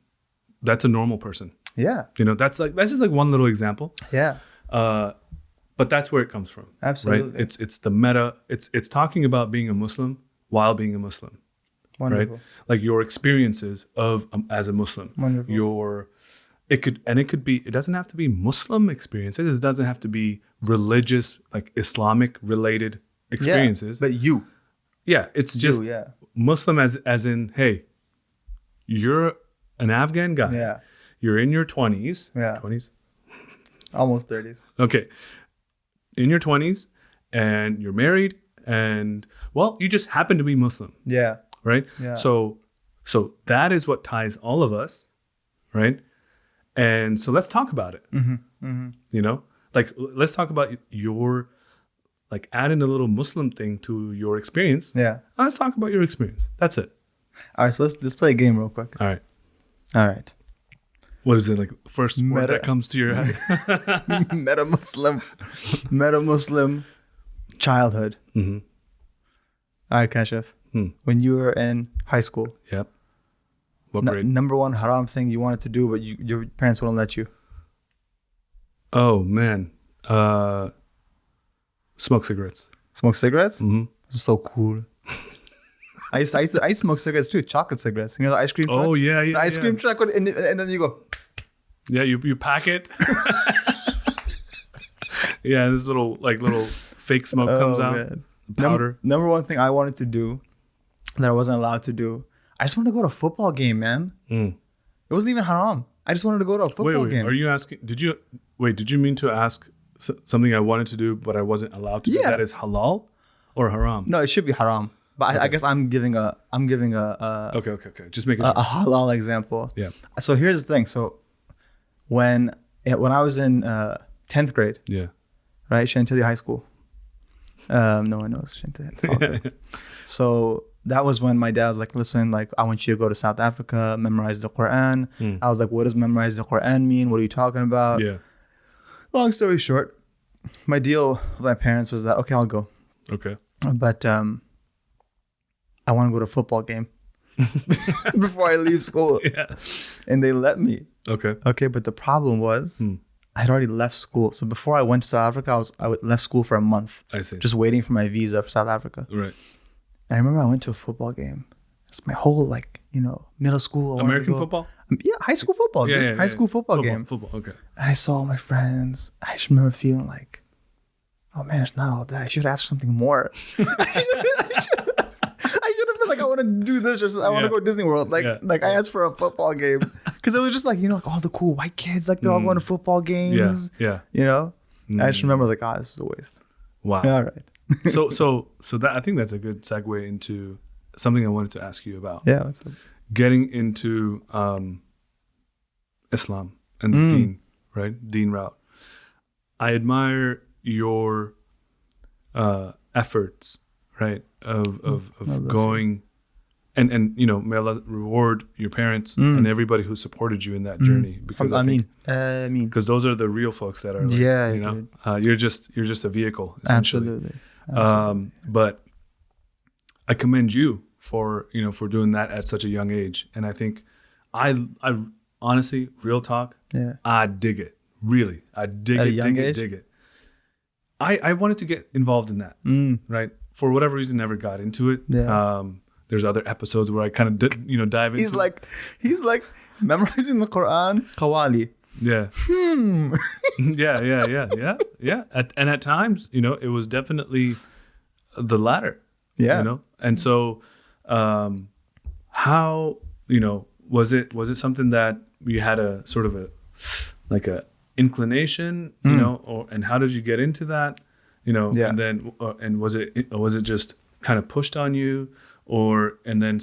that's a normal person. Yeah. That's just like one little example. Yeah. But that's where it comes from. Absolutely. Right? It's the meta. It's talking about being a Muslim while being a Muslim. Wonderful. Right? Like your experiences of as a Muslim. Wonderful. It doesn't have to be Muslim experiences. It doesn't have to be religious, like Islamic related experiences. Yeah, but you. Yeah, it's just Muslim as in, hey, you're an Afghan guy. Yeah. You're in your 20s. Yeah. 20s? Almost 30s. Okay. In your 20s and you're married and, well, you just happen to be Muslim. Yeah. Right? Yeah. So that is what ties all of us, right? And so let's talk about it. Like let's talk about your, like adding a little Muslim thing to your experience. Yeah. Let's talk about your experience. That's it. All right. So let's play a game real quick. All right. All right. What is it, like first word that comes to your head? Meta Muslim childhood. All right, Kashif. When you were in high school. Yep. What grade? Number one haram thing you wanted to do, but your parents wouldn't let you. Oh man, smoke cigarettes. Smoke cigarettes? That's so cool. I used to smoke cigarettes too, chocolate cigarettes. You know the ice cream truck? Oh yeah. The ice cream truck, and then you go. Yeah, you pack it. Yeah, this little fake smoke comes out. Man. Powder. Number one thing I wanted to do that I wasn't allowed to do. I just wanted to go to a football game, man. It wasn't even haram. I just wanted to go to a football game. Are you asking? Did you mean to ask something I wanted to do but I wasn't allowed to do? That is halal or haram? No, it should be haram. But I guess I'm giving a Okay. Just making sure. A halal example. Yeah. So here's the thing. So when I was in 10th grade, right, Chantilly High School. No one knows Chantilly. It's all good. So that was when my dad was like, listen, like, I want you to go to South Africa, memorize the Quran. I was like, what does memorize the Quran mean? What are you talking about? Yeah. Long story short, my deal with my parents was that, okay, I'll go. Okay. But I want to go to a football game before I leave school. Yeah. And they let me. Okay. But the problem was I had already left school. So before I went to South Africa, I left school for a month. I see. Just waiting for my visa for South Africa. Right. And I remember I went to a football game. It's my whole middle school. American football? Yeah, high school football. Yeah, high school football game. Football, okay. And I saw all my friends. I just remember feeling like, oh man, it's not all that. I should ask something more. I should have been like, I want to do this, or I want to go to Disney World. I asked for a football game because it was just like, all the cool white kids, like they're all going to football games. Yeah. I just remember like, this is a waste. Wow. All right. So that, I think that's a good segue into something I wanted to ask you about. Yeah. What's up? Getting into Islam and the Deen, right? Deen route. I admire your efforts, right? Of going and you know, may Allah reward your parents and everybody who supported you in that journey, because I mean, because those are the real folks that are like, you know, you're just a vehicle essentially. Absolutely. But I commend you for doing that at such a young age, and I think I honestly, real talk, I dig it. Really, I dig it. I wanted to get involved in that, right? For whatever reason, never got into it. Yeah. There's other episodes where I kind of dive into. He's like memorizing the Quran, Qawali. Yeah. Yeah. And at times, it was definitely the latter. Yeah. And so, how was it something that you had a sort of a inclination, and how did you get into that, and then and was it just kind of pushed on you, and then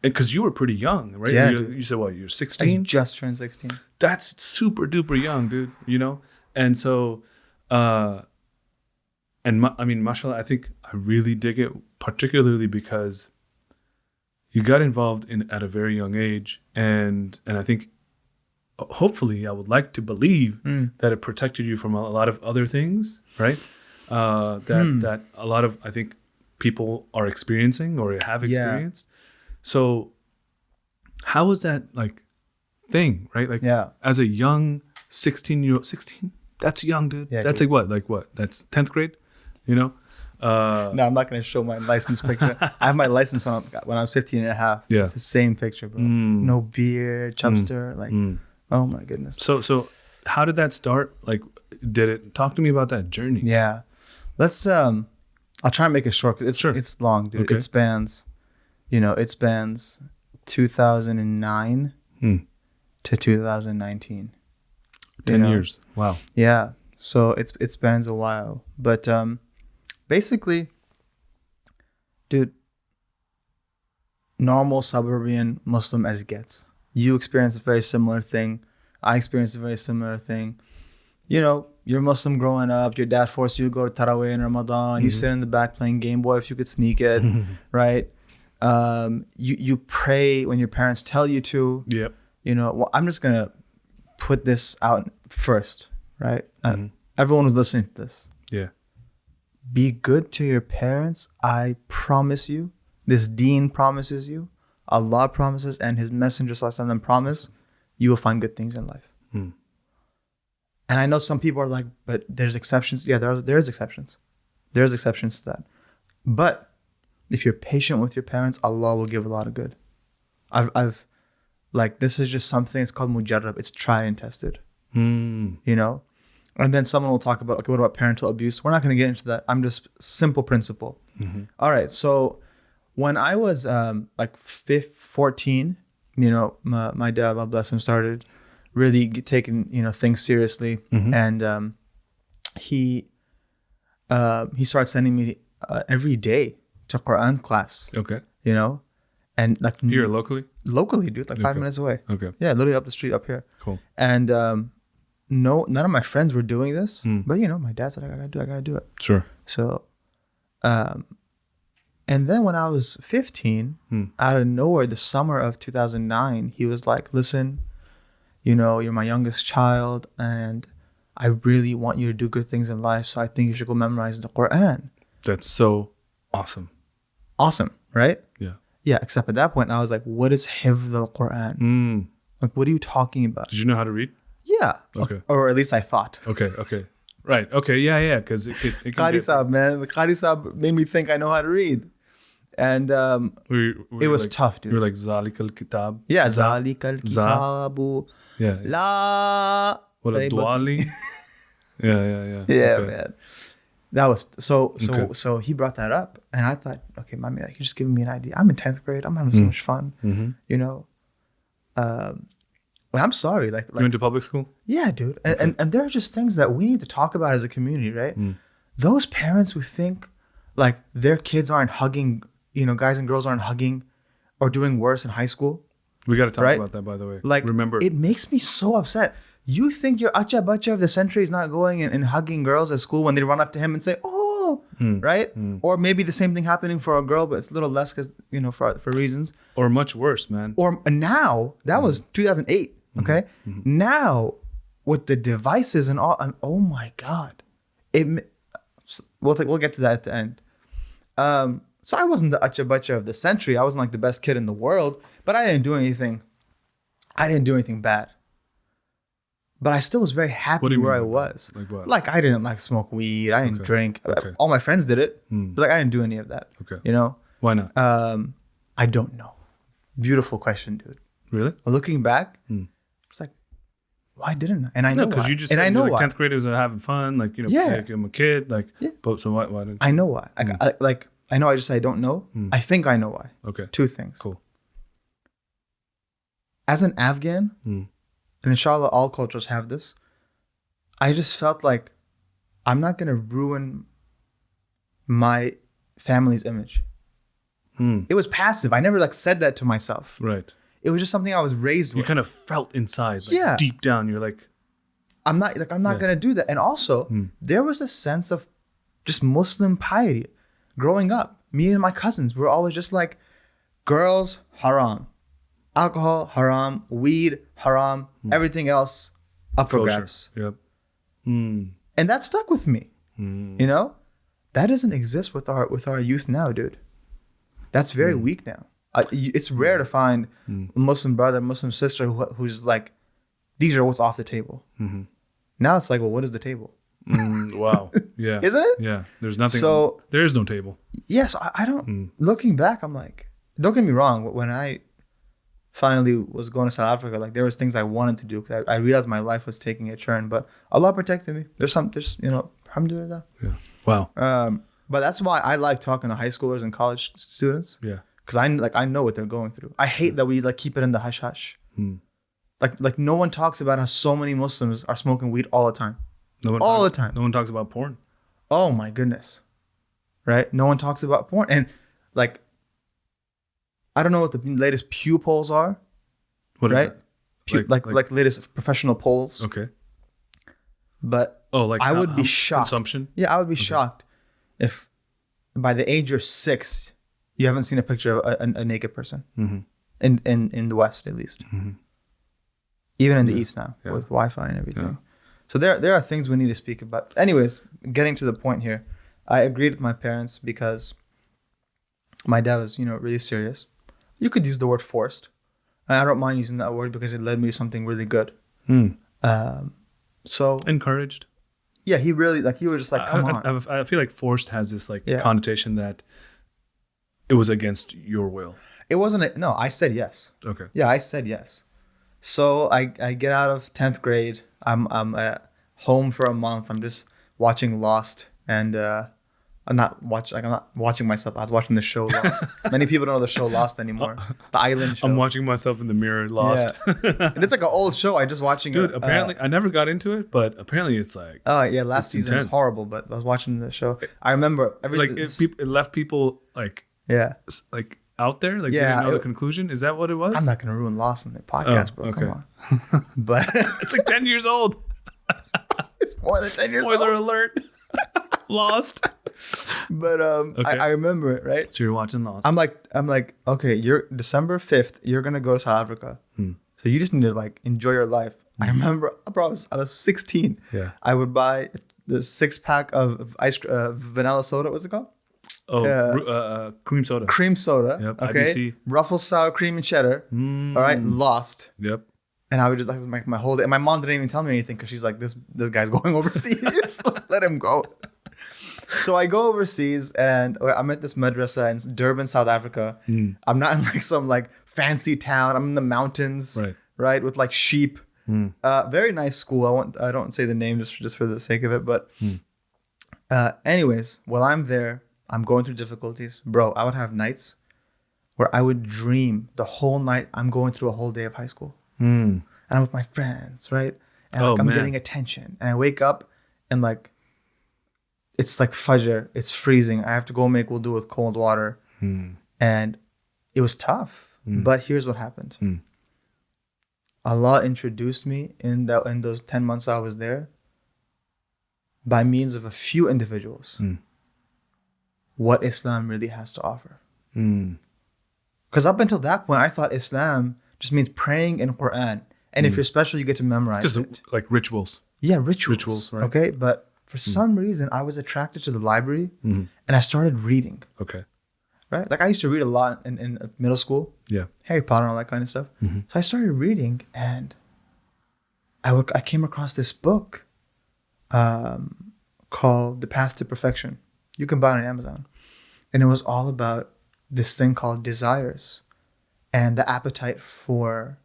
because you were pretty young, right? Yeah, you said what, you're 16? I just turned 16. That's super duper young, dude. And so mashallah, I think I really dig it, particularly because you got involved at a very young age, and I think hopefully, I would like to believe that it protected you from a lot of other things, right? That a lot of, I think, people are experiencing or have experienced. So how was that thing, right? As a young 16-year-old, 16? That's young, dude. Yeah, that's dude. Like what? That's 10th grade, No, I'm not going to show my license picture. I have my license when I was 15 and a half. Yeah. It's the same picture, bro. No beard, chubster, oh my goodness. So how did that start? Talk to me about that journey. Yeah. Let's I'll try and make it short, because it's long, dude. Okay. It spans 2009 to 2019. 10 years. Wow. Yeah. So it spans a while. But basically, dude, normal suburban Muslim as it gets. You experience a very similar thing. I experienced a very similar thing. You're Muslim growing up. Your dad forced you to go to Taraweeh in Ramadan. You sit in the back playing Game Boy if you could sneak it, right? You pray when your parents tell you to. Yep. I'm just going to put this out first, right? Everyone who's listening to this. Yeah. Be good to your parents. I promise you. This deen promises you. Allah promises, and His Messenger ﷺ promise, you will find good things in life. And I know some people are like, but there's exceptions. Yeah, there's exceptions. There's exceptions to that. But if you're patient with your parents, Allah will give a lot of good. I've this is just something, it's called mujarrab. It's try and tested. And then someone will talk about, okay, what about parental abuse? We're not going to get into that. I'm just simple principle. All right. So when I was 14, my dad, Allah bless him, started really taking things seriously, and he started sending me every day to Quran class. Okay. And here locally, dude, 5 minutes away. Okay. Yeah, literally up the street up here. Cool. And none of my friends were doing this, but my dad said, I gotta do it. Sure. So, and then when I was 15, out of nowhere, the summer of 2009, he was like, listen, you're my youngest child, and I really want you to do good things in life, so I think you should go memorize the Quran. That's so awesome. Awesome, right? Yeah. Yeah, except at that point, I was like, what is hifz al-Quran? What are you talking about? Did you know how to read? Yeah. Okay. Or at least I thought. Okay. Right. Okay. Yeah. Because it can Qari Saab, man. The Qari Saab made me think I know how to read. And it was tough, dude. You were like, Zalikal Kitab. Yeah, Zalikal Kitabu. Yeah. La. Wala Duali. Yeah, okay. Man. That was so he brought that up, and I thought, okay, mommy, you're just giving me an idea. I'm in 10th grade. I'm having so much fun. But I'm sorry. You went to public school? Yeah, dude. And there are just things that we need to talk about as a community, right? those parents who think like their kids aren't hugging, guys and girls aren't hugging or doing worse in high school. We got to talk right? about that, by the way. Like, remember, it makes me so upset. You think your acha bacha of the century is not going and hugging girls at school when they run up to him and say, "Oh," right? Or maybe the same thing happening for a girl, but it's a little less because for reasons. or much worse, man. Or now that was 2008. Okay, now with the devices and all, oh my god, we'll get to that at the end. So I wasn't the acha bacha of the century. I wasn't like the best kid in the world, but I didn't do anything. I didn't do anything bad. But I still was very happy where I was. Like what? Like I didn't like smoke weed. I didn't drink. Okay. All my friends did it. But like I didn't do any of that. Okay. Why not? I don't know. Beautiful question, dude. Really? Looking back, it's like, why didn't I? And I know why. Because you just and said I know like why. 10th graders are having fun, like like I'm a kid, like. Yeah. But so why didn't? I know why. I know. I just say I don't know. I think I know why. Okay. 2 things. Cool. As an Afghan, and inshallah all cultures have this, I just felt like I'm not going to ruin my family's image. It was passive. I never like said that to myself. Right. It was just something I was raised with. You kind of felt inside, like deep down, you're like, I'm not going to do that. And also, there was a sense of just Muslim piety. Growing up, me and my cousins were always just like, girls, haram. Alcohol, haram. Weed, haram. Everything else, up for grabs. Yep. And that stuck with me. That doesn't exist with our youth now, dude. That's very weak now. It's rare to find a Muslim brother, Muslim sister who's like, these are what's off the table. Now it's like, well, what is the table? Wow. Yeah. Isn't it? Yeah. There's nothing. So there is no table. yes, I don't. Looking back, I'm like, don't get me wrong. When I finally was going to South Africa, like there was things I wanted to do. I realized my life was taking a turn, but Allah protected me. There's alhamdulillah. Yeah. Wow. But that's why I like talking to high schoolers and college students. Yeah. Because I know what they're going through. I hate that we like keep it in the hush hush. Like no one talks about how so many Muslims are smoking weed all the time. All the time. No one talks about porn. Oh my goodness. Right? No one talks about porn. And like, I don't know what the latest Pew polls are. What right? is that? Like latest professional polls. Okay. But like I would be shocked. Consumption? Yeah, I would be shocked if by the age you're 6, you haven't seen a picture of a naked person. In the West, at least. Even in the East now, with Wi-Fi and everything. Yeah. So there are things we need to speak about. Anyways, getting to the point here, I agreed with my parents because my dad was, really serious. You could use the word forced. And I don't mind using that word because it led me to something really good. So encouraged. Yeah, he really he was just like, come on. I feel like forced has this connotation that it was against your will. It wasn't. No, I said yes. Okay. Yeah, I said yes. So I get out of 10th grade. I'm at home for a month. I'm just watching Lost, and I'm not watching myself. I was watching the show Lost. Many people don't know the show Lost anymore. The island show. I'm watching myself in the mirror, Lost. Yeah. And it's like an old show. I just watching Dude, it. apparently, I never got into it, but apparently it's like. Oh yeah, last season was horrible, but I was watching the show. I remember it left people like out there, like they didn't know the conclusion. Is that what it was? I'm not gonna ruin Lost in the podcast, bro. Okay. Come on. But it's like 10 years old. It's more than 10 years old. Spoiler alert. Lost. But I remember it, right? So you're watching Lost. I'm like, okay, you're December 5th, you're gonna go to South Africa. So you just need to enjoy your life. I remember, bro, I was 16. Yeah. I would buy the 6-pack of ice vanilla soda. What's it called? Cream soda. Cream soda. Yep. Okay. IBC. Ruffles sour cream and cheddar. All right. Lost. Yep. And I would just my whole day. And my mom didn't even tell me anything because she's like, this guy's going overseas. Let him go. So I go overseas and I'm at this madrasa in Durban, South Africa. I'm not in some fancy town. I'm in the mountains, right? With sheep. Very nice school. I don't say the name just for the sake of it, but anyways, while I'm there, I'm going through difficulties, bro. I would have nights where I would dream the whole night I'm going through a whole day of high school, and I'm with my friends, right? And I'm getting attention, and I wake up and it's like Fajr. It's freezing. I have to go make wudu with cold water. And it was tough. But here's what happened. Allah introduced me in those 10 months I was there by means of a few individuals what Islam really has to offer. Because up until that point, I thought Islam just means praying in Quran. And if you're special, you get to memorize Just it. like rituals. Yeah, rituals. Rituals, right. Okay, but for some reason, I was attracted to the library and I started reading. Okay. Right? Like I used to read a lot in middle school. Yeah. Harry Potter and all that kind of stuff. So I started reading and I came across this book called The Path to Perfection. You can buy it on Amazon. And it was all about this thing called desires and the appetite for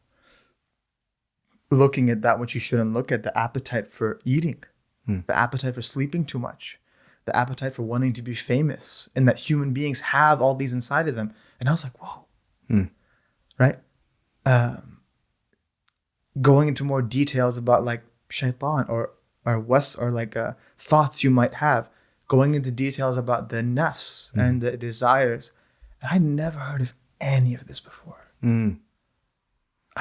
looking at that which you shouldn't look at, the appetite for eating, the appetite for sleeping too much, the appetite for wanting to be famous, and that human beings have all these inside of them. And I was like, whoa. Right? Going into more details about like shaitan or like thoughts you might have, going into details about the nafs and the desires. And I never heard of any of this before. I'm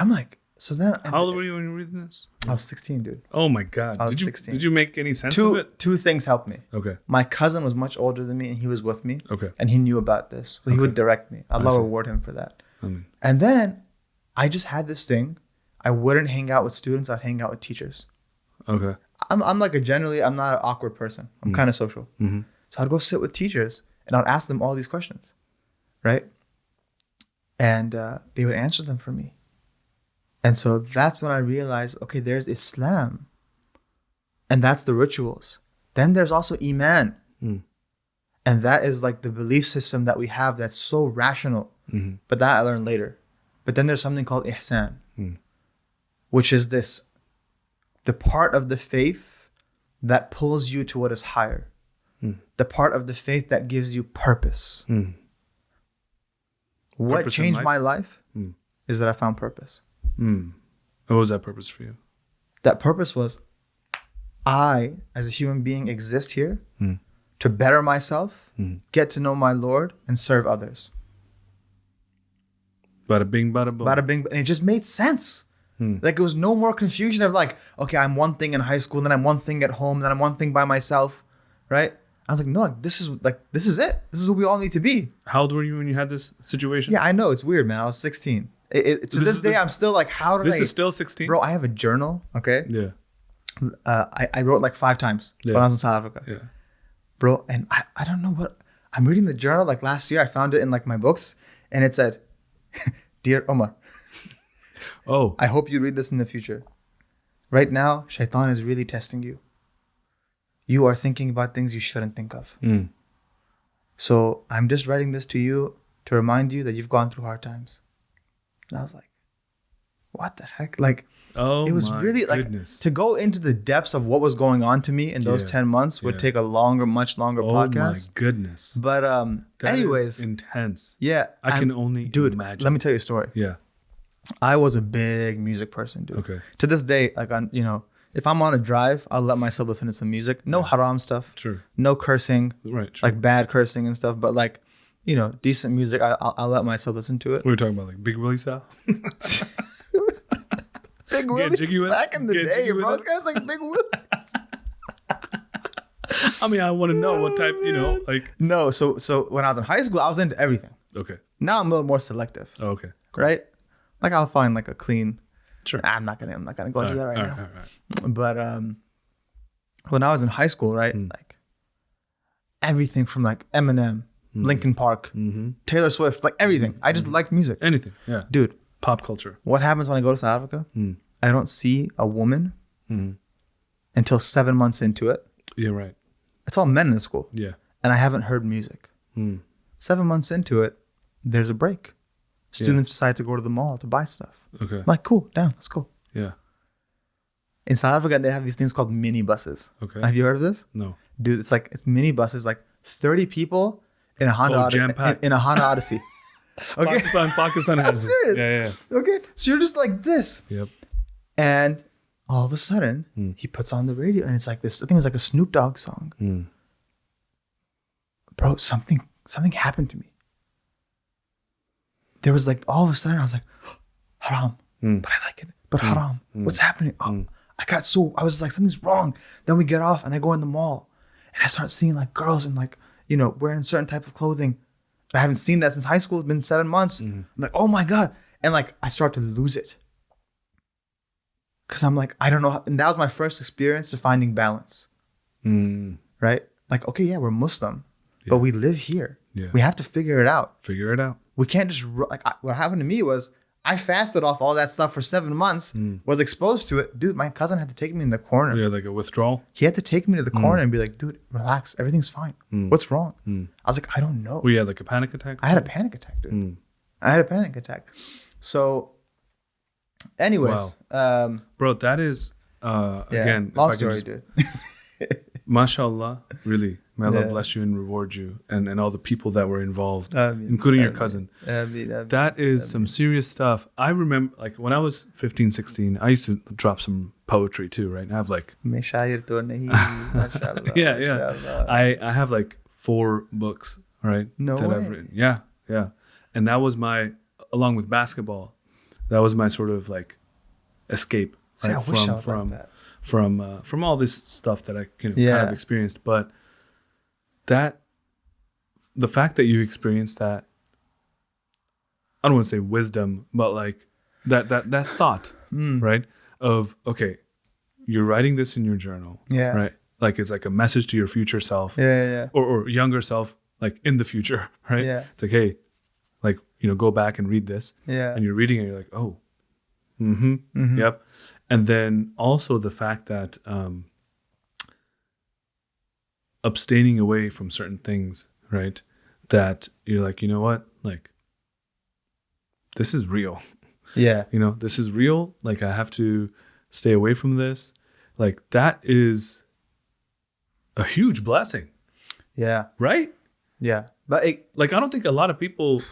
like, so then... How old were you when you were reading this? I was 16, dude. Oh my God. I was 16. Did you make any sense of it? Two things helped me. Okay. My cousin was much older than me and he was with me. Okay. And he knew about this. So he would direct me. Allah reward him for that. And then I just had this thing. I wouldn't hang out with students. I'd hang out with teachers. Okay. I'm like I'm not an awkward person. I'm kind of social. So I'd go sit with teachers and I'd ask them all these questions. Right? And they would answer them for me. And so that's when I realized, okay, there's Islam. And that's the rituals. Then there's also Iman. And that is like the belief system that we have that's so rational. But that I learned later. But then there's something called Ihsan, which is the part of the faith that pulls you to what is higher. The part of the faith that gives you purpose. What Purpose in changed life? my life is that I found purpose. What was that purpose for you? That purpose was I, as a human being, exist here to better myself, get to know my Lord, and serve others. Bada bing, bada boom. Bada bing, and it just made sense. Like it was no more confusion of like, okay, I'm one thing in high school, then I'm one thing at home, then I'm one thing by myself, right? I was like, no, this is it. This is what we all need to be. How old were you when you had this situation? Yeah, I know it's weird, man. I was 16. To this day, I'm still like, how did This is still 16? Bro, I have a journal, okay? Yeah. I wrote like 5 times when I was in South Africa. Yeah. Bro, and I don't know what... I'm reading the journal like last year. I found it in like my books. And it said, Dear Omar, Oh. I hope you read this in the future. Right now, shaitan is really testing you. You are thinking about things you shouldn't think of. So I'm just writing this to you to remind you that you've gone through hard times. And I was like, what the heck? Like, it was really goodness. like to go into the depths of what was going on to me in those 10 months would take a much longer podcast. Oh my goodness. But That anyways, is intense. yeah, I can only imagine. Let me tell you a story. Yeah. I was a big music person, dude. Okay. To this day, like if I'm on a drive, I'll let myself listen to some music. No haram stuff. True. No cursing. Right. True. Like bad cursing and stuff. But like, decent music, I'll let myself listen to it. We were talking about like Big Willie style. Big Willie back in the day, bro. This guy's like Big Willie. I mean, I want to know what type, like. No, so when I was in high school, I was into everything. Okay. Now I'm a little more selective. Oh, okay. Cool. Right? Like I'll find like a clean. Sure. I'm not gonna go into that right now. All right. But when I was in high school, right, like everything from like Eminem, Linkin Park, Taylor Swift, like everything. I just liked music. Anything. Yeah. Dude. Pop culture. What happens when I go to South Africa? I don't see a woman until 7 months into it. Yeah, right. It's all men in the school. Yeah. And I haven't heard music. 7 months into it, there's a break. Students decide to go to the mall to buy stuff. Okay. I'm like, cool, down, let's go. Yeah. In South Africa, they have these things called mini buses. Okay. Have you heard of this? No. Dude, it's mini buses, like 30 people in a Honda in a Honda Odyssey. Okay. Pakistan has I'm this. serious. Yeah. Okay. So you're just like this. Yep. And all of a sudden, he puts on the radio and it's like this. I think it was like a Snoop Dogg song. bro, something happened to me. There was like, all of a sudden I was like, haram, but I like it. But haram, what's happening? Oh, I was like, something's wrong. Then we get off and I go in the mall and I start seeing like girls and like, you know, wearing certain type of clothing. I haven't seen that since high school. It's been 7 months. I'm like, oh my God. And like, I start to lose it. Cause I'm like, I don't know. And that was my first experience to finding balance. Right? Like, okay, yeah, we're Muslim, but we live here. Yeah. We have to figure it out. We can't just, what happened to me was I fasted off all that stuff for 7 months, was exposed to it. Dude, my cousin had to take me in the corner. Yeah, like a withdrawal? He had to take me to the corner and be like, dude, relax. Everything's fine. What's wrong? I was like, I don't know. Well, you had like a panic attack? I had a panic attack, dude. I had a panic attack. So, anyways. Wow. Bro, that is, again. Long story, dude. MashaAllah, really. May Allah bless you and reward you and all the people that were involved, including your cousin. That is some serious stuff. I remember, like, when I was 15, 16, I used to drop some poetry too, right? I have like... yeah. I have like 4 books, right? No way. I've written. Yeah. And that was along with basketball, that was my sort of like escape, right? I wish I was like that. From all this stuff that I kind of experienced. But the fact that you experienced that, I don't want to say wisdom, but like that thought, right? Of, okay, you're writing this in your journal, right? Like it's like a message to your future self, or younger self, like in the future, right? Yeah. It's like, hey, like, you know, go back and read this, and you're reading it, and you're like, oh, yep. And then also the fact that abstaining away from certain things, right? That you're like, you know what? Like, this is real. Yeah. You know, this is real. Like, I have to stay away from this. Like, that is a huge blessing. Yeah. Right? Yeah. But I don't think a lot of people...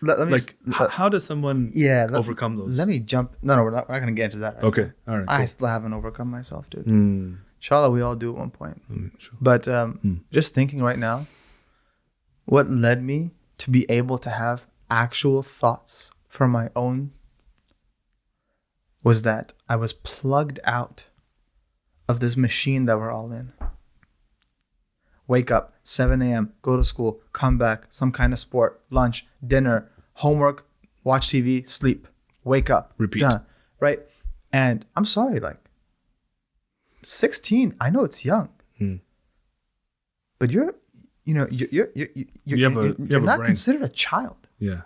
Let me how does someone overcome those? Let me jump. No, we're not going to get into that. Right okay. All right. Cool. I still haven't overcome myself, dude. Inshallah, we all do at one point. Sure. But just thinking right now, what led me to be able to have actual thoughts for my own was that I was plugged out of this machine that we're all in. Wake up, 7 a.m., go to school, come back, some kind of sport, lunch, dinner, homework, watch TV, sleep, wake up, repeat. Done. Right? And I'm sorry, like 16, I know it's young, but you're not considered a child. Yeah.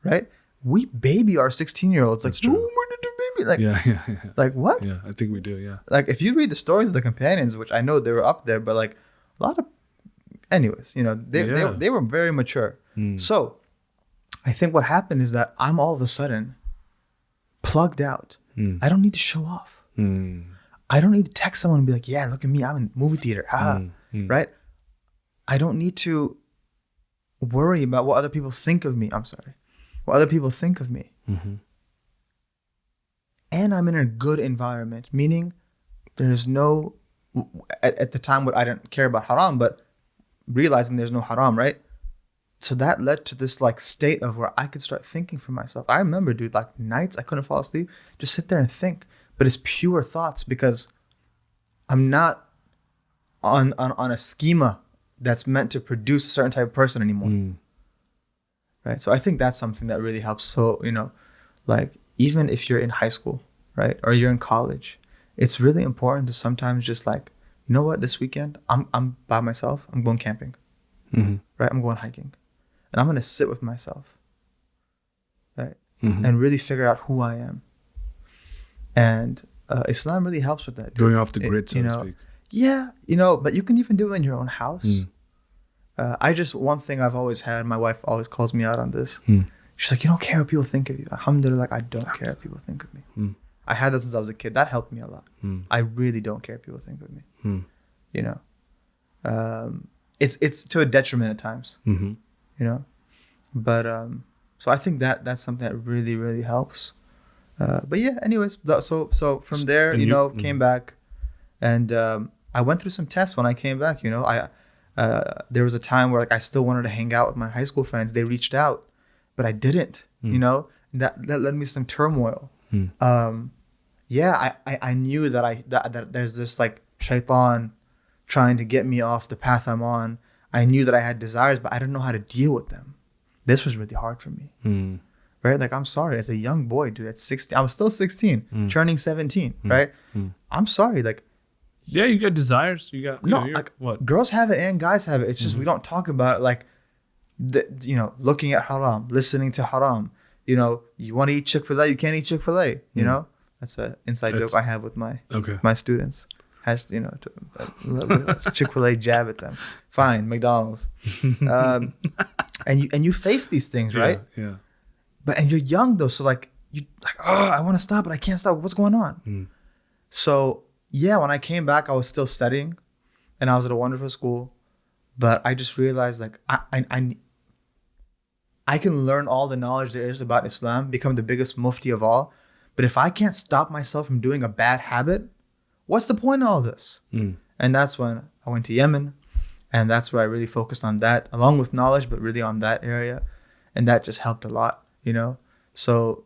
Right? We baby our 16-year-olds. Like, true. Baby. Like, yeah. Like what? Yeah, I think we do. Yeah. Like if you read the stories of the companions, which I know they were up there, but like a lot of, anyways, you know, they were very mature. So I think what happened is that I'm all of a sudden plugged out. I don't need to show off. I don't need to text someone and be like, yeah, look at me, I'm in the movie theater. Right? I don't need to worry about what other people think of me. What other people think of me. And I'm in a good environment, meaning there's no, at the time, what I didn't care about haram, but realizing there's no haram, right? So that led to this like state of where I could start thinking for myself. I remember, dude, like nights I couldn't fall asleep, just sit there and think. But it's pure thoughts because I'm not on a schema that's meant to produce a certain type of person anymore. Right? So I think that's something that really helps. So, you know, like even if you're in high school, right? Or you're in college, it's really important to sometimes just like, you know what, this weekend, I'm by myself, I'm going camping, right? I'm going hiking. And I'm going to sit with myself, right? And really figure out who I am. And Islam really helps with that. Going off the grid, so to speak. Yeah, you know, but you can even do it in your own house. One thing I've always had, my wife always calls me out on this. She's like, you don't care what people think of you. Alhamdulillah, I don't care what people think of me. I had that since I was a kid. That helped me a lot. I really don't care what people think of me. You know, it's to a detriment at times. You know, but so I think that's something that really, really helps. But yeah, anyways, so from there, came back, and I went through some tests when I came back. You know, There was a time where like I still wanted to hang out with my high school friends. They reached out, but I didn't. You know, that led me to some turmoil. I knew that there's this like shaitan trying to get me off the path I'm on. I knew that I had desires, but I didn't know how to deal with them. This was really hard for me. Right? Like, I'm sorry, as a young boy, dude, at 16, I was still 16, turning 17, right? I'm sorry, like. Yeah, you got desires. You got, like, what? Girls have it and guys have it. It's just we don't talk about it, like, looking at haram, listening to haram. You know, you want to eat Chick-fil-A, you can't eat Chick-fil-A, you know? That's an inside joke I have with my students. Chick-fil-A, jab at them. Fine, McDonald's. And you face these things, right? Yeah. And you're young though, so like I want to stop, but I can't stop. What's going on? So yeah, when I came back, I was still studying, and I was at a wonderful school, but I just realized like I can learn all the knowledge there is about Islam, become the biggest mufti of all, but if I can't stop myself from doing a bad habit, what's the point of all this? And that's when I went to Yemen, and that's where I really focused on that, along with knowledge, but really on that area, and that just helped a lot. You know, so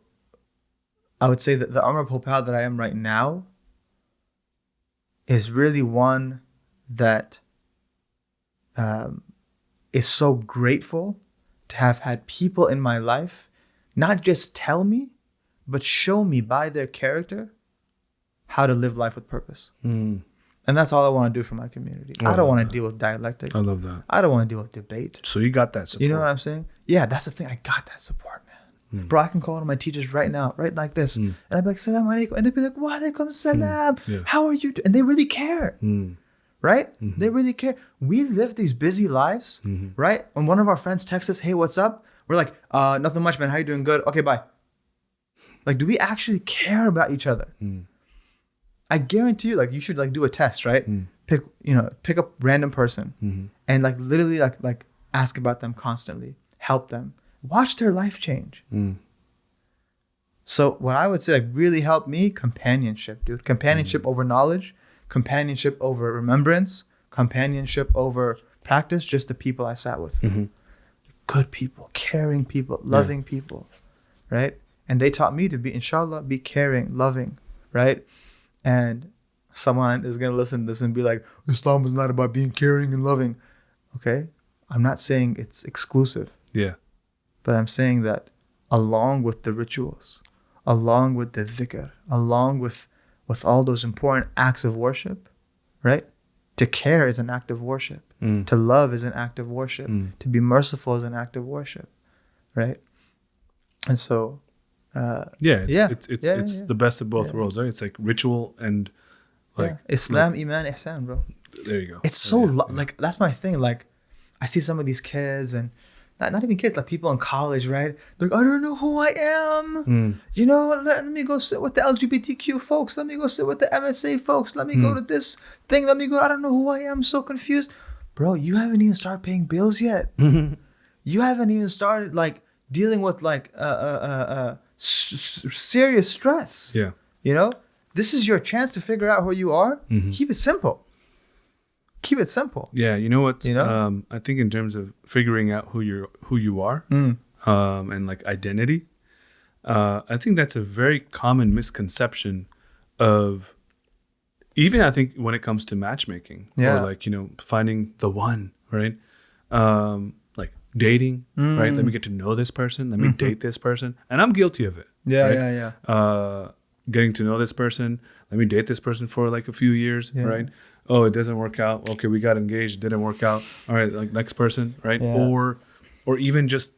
I would say that the Omar Popal that I am right now is really one that is so grateful to have had people in my life not just tell me, but show me by their character how to live life with purpose. And that's all I want to do for my community. I don't want to deal with dialectic. I love that. I don't want to deal with debate. So you got that support. You know what I'm saying? Yeah, that's the thing. I got that support, man. Bro, I can call one of my teachers right now, right like this. And I'd be like, Salam alaikum. And they'd be like, Wa alaikum salam. How are you? And they really care. Right? They really care. We live these busy lives, right? When one of our friends texts us, hey, what's up? We're like, nothing much, man. How you doing? Good. Okay, bye. Like, do we actually care about each other? I guarantee you, like, you should like do a test, right? Pick up random person and like literally like ask about them constantly, help them. Watch their life change. So what I would say like really helped me, companionship, dude. Companionship over knowledge, companionship over remembrance, companionship over practice, just the people I sat with. Good people, caring people, loving people, right? And they taught me to be, inshallah, be caring, loving, right? And someone is going to listen to this and be like, Islam is not about being caring and loving. Okay? I'm not saying it's exclusive. Yeah. But I'm saying that along with the rituals, along with the dhikr, along with all those important acts of worship, right? To care is an act of worship. To love is an act of worship. To be merciful is an act of worship, right? And so, it's the best of both worlds, right? It's like ritual and like Islam, Iman, Ihsan, bro. There you go. It's so like that's my thing. Like I see some of these kids and not even kids, like people in college, right? They're like, I don't know who I am. You know, let me go sit with the LGBTQ folks. Let me go sit with the MSA folks. Let me go to this thing. I don't know who I am. I'm so confused. Bro, you haven't even started paying bills yet. You haven't even started like dealing with like serious stress. Yeah. You know, this is your chance to figure out who you are. Keep it simple. Keep it simple. Yeah, you know what? I think in terms of figuring out who you are, and like identity, I think that's a very common misconception of, even I think when it comes to matchmaking, or like finding the one, right? Like dating, right? Let me get to know this person. Let me date this person, and I'm guilty of it. Getting to know this person. Let me date this person for like a few years, right? Oh, it doesn't work out. Okay, we got engaged. It didn't work out. All right, like next person, right? Or even just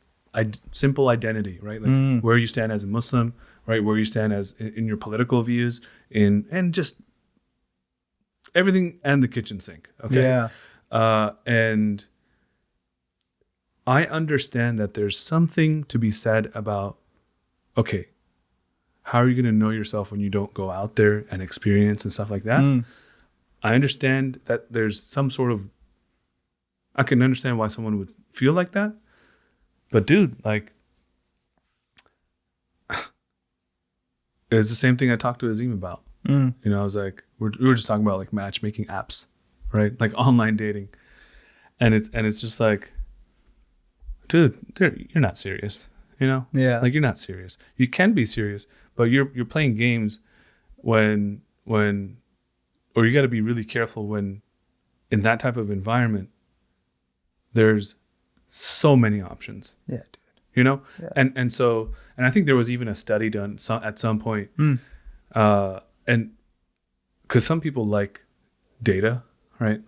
simple identity, right? Like where you stand as a Muslim, right? Where you stand as in your political views, and just everything, and the kitchen sink. Okay. And I understand that there's something to be said about, okay, how are you going to know yourself when you don't go out there and experience and stuff like that? I understand that there's some sort of, I can understand why someone would feel like that. But dude, like, it's the same thing I talked to Azim about. I was like, we were just talking about like matchmaking apps, right? Like online dating. And it's just like, dude, you're not serious, you know? Yeah. Like, you're not serious. You can be serious, but you're playing games when or you got to be really careful when in that type of environment there's so many options. Yeah, dude. You know? Yeah. And I think there was even a study done at some point. And because some people like data, right?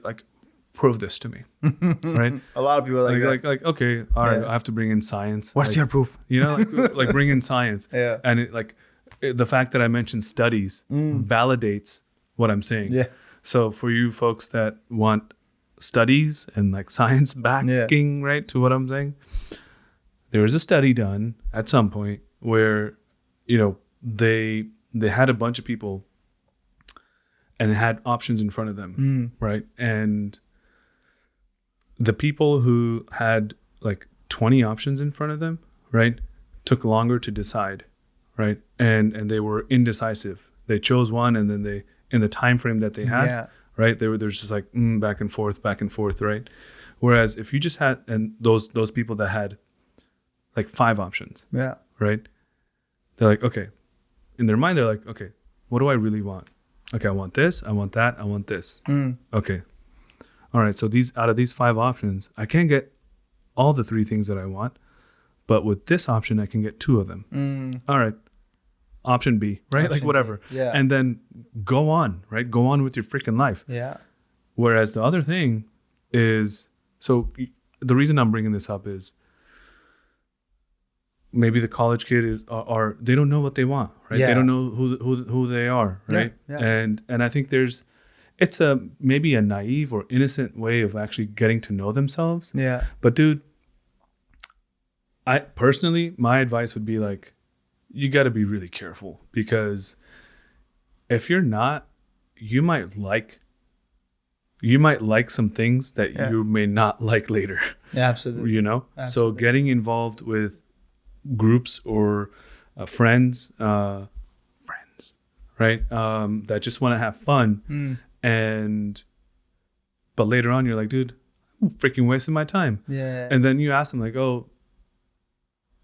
Like prove this to me, right? A lot of people are like okay, all right, I have to bring in science. What's like, your proof? You know, like bring in science. Yeah. And the fact that I mentioned studies validates what I'm saying. Yeah. So for you folks that want studies and like science backing, right, to what I'm saying, there was a study done at some point where, you know, they had a bunch of people and had options in front of them, right? And the people who had like 20 options in front of them, right, took longer to decide, right? And they were indecisive. They chose one, and then they, in the time frame that they had, right, there's just like back and forth, right? Whereas if you just had, and those people that had like 5 options, right, they're like, okay, in their mind they're like, okay, what do I really want? Okay, I want this, I want that, I want this. Okay. All right, so out of these 5 options, I can't get all the 3 things that I want, but with this option, I can get 2 of them. All right, option B, right? Option like whatever. B. Yeah. And then go on, right? Go on with your freaking life. Yeah. Whereas the other thing is, so the reason I'm bringing this up is maybe the college kid are they don't know what they want, right? Yeah. They don't know who they are, right? Yeah. And I think it's maybe a naive or innocent way of actually getting to know themselves. Yeah. But dude, my advice would be like, you got to be really careful, because if you're not, you might like some things that you may not like later. Yeah, absolutely. You know? Absolutely. So getting involved with groups or friends, right? That just want to have fun. But later on you're like, dude, I'm freaking wasting my time. Yeah. And then you ask them like, oh,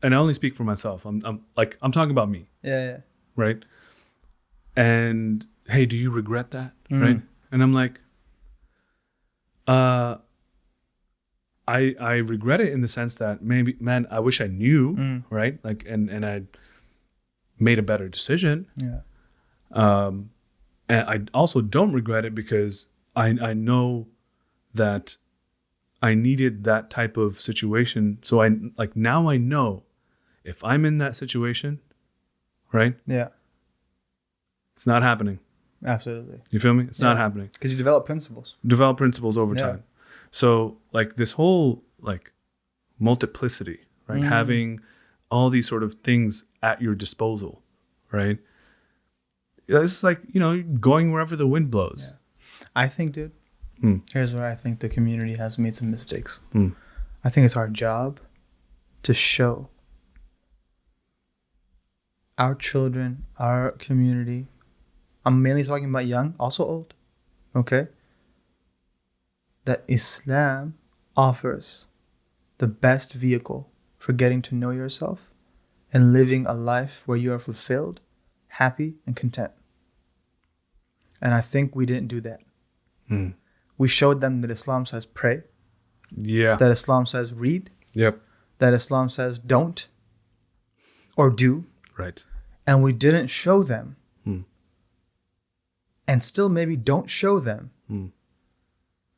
and I only speak for myself. I'm talking about me. Yeah. Right. And hey, do you regret that? Right. And I'm like, I regret it in the sense that maybe, man, I wish I knew, right? Like, and I made a better decision. Yeah. And I also don't regret it because I know that I needed that type of situation. So now I know if I'm in that situation, right? Yeah. It's not happening. Absolutely. You feel me? It's not happening. Because you develop principles. Develop principles over time. So like this whole like multiplicity, right? Having all these sort of things at your disposal, right? It's like, you know, going wherever the wind blows. Yeah. I think, dude, here's where I think the community has made some mistakes. I think it's our job to show our children, our community. I'm mainly talking about young, also old, okay? That Islam offers the best vehicle for getting to know yourself and living a life where you are fulfilled, happy, and content. And I think we didn't do that. We showed them that Islam says pray. Yeah. That Islam says read. Yep. That Islam says don't or do. Right. And we didn't show them, and still maybe don't show them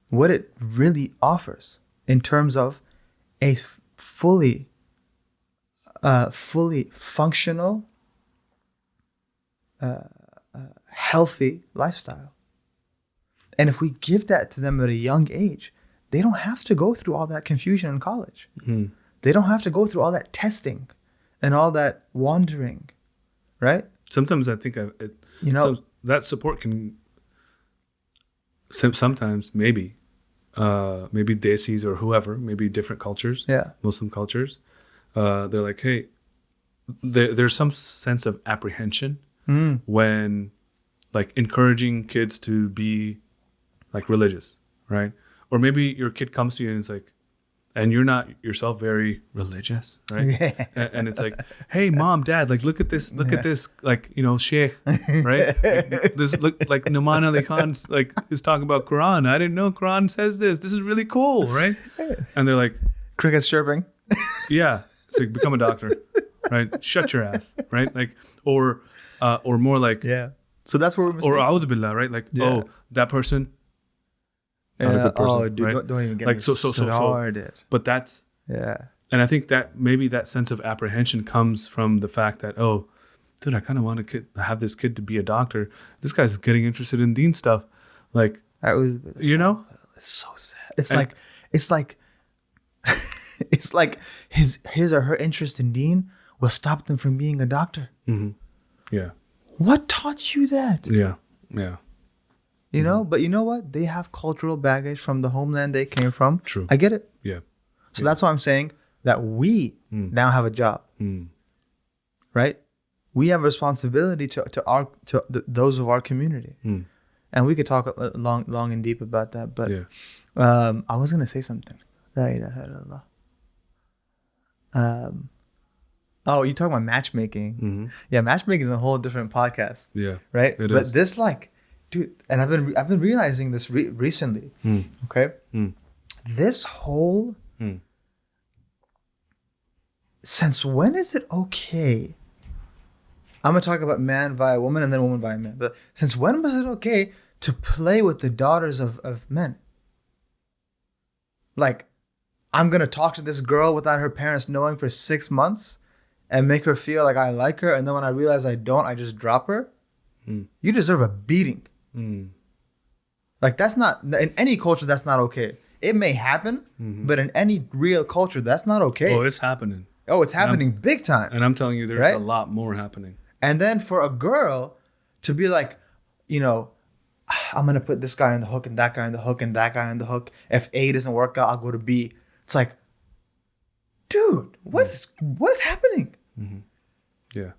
what it really offers in terms of a fully functional, healthy lifestyle. And if we give that to them at a young age, they don't have to go through all that confusion in college. They don't have to go through all that testing and all that wandering, right? Sometimes I think that support can sometimes maybe Desis or whoever, maybe different cultures, Muslim cultures, they're like, hey, there's some sense of apprehension when like encouraging kids to be like religious, right? Or maybe your kid comes to you and it's like, and you're not yourself very religious, right? Yeah. And it's like, hey, mom, dad, like, look at this, like, sheikh, right? Like, this look like Numan Ali Khan like is talking about Quran. I didn't know Quran says this. This is really cool, right? And they're like, Crickets chirping. yeah, it's like become a doctor, right? Shut your ass, right? Like, or more like, Yeah. So that's where we're mistaken. or a'udhu billah, right? Like, Yeah. oh, that person. Not a good person, oh, dude, right? don't even get Like, me so. started. But that's, Yeah. and I think that maybe that sense of apprehension comes from the fact that, oh, dude, I kind of want to have this kid to be a doctor. This guy's getting interested in deen stuff. Like, It's so sad. It's like it's like his or her interest in deen will stop them from being a doctor. mm-hmm. Yeah. What taught you that? Yeah. Yeah. You know, but you know what? They have cultural baggage from the homeland they came from. True. I get it. Yeah. So that's why I'm saying that we now have a job, right? We have a responsibility to those of our community, and we could talk long and deep about that. But Yeah. I was gonna say something. La ilaha illallah. Oh, you talking about matchmaking? Mm-hmm. Yeah, matchmaking is a whole different podcast. Yeah. Right. It but is. this, like, dude, and I've been realizing this recently. Okay. This whole since when is it okay? I'm gonna talk about man via woman and then woman via man. But since when was it okay to play with the daughters of men? Like, I'm gonna talk to this girl without her parents knowing for 6 months and make her feel like I like her, and then when I realize I don't, I just drop her. You deserve a beating. Like, that's not, in any culture, that's not okay. It may happen, but in any real culture, that's not okay. Oh, it's happening. Oh, it's happening big time. And I'm telling you, there's Right? a lot more happening. And then for a girl to be like, I'm going to put this guy on the hook and that guy on the hook and that guy on the hook. If A doesn't work out, I'll go to B. It's like, dude, what is happening? Yeah.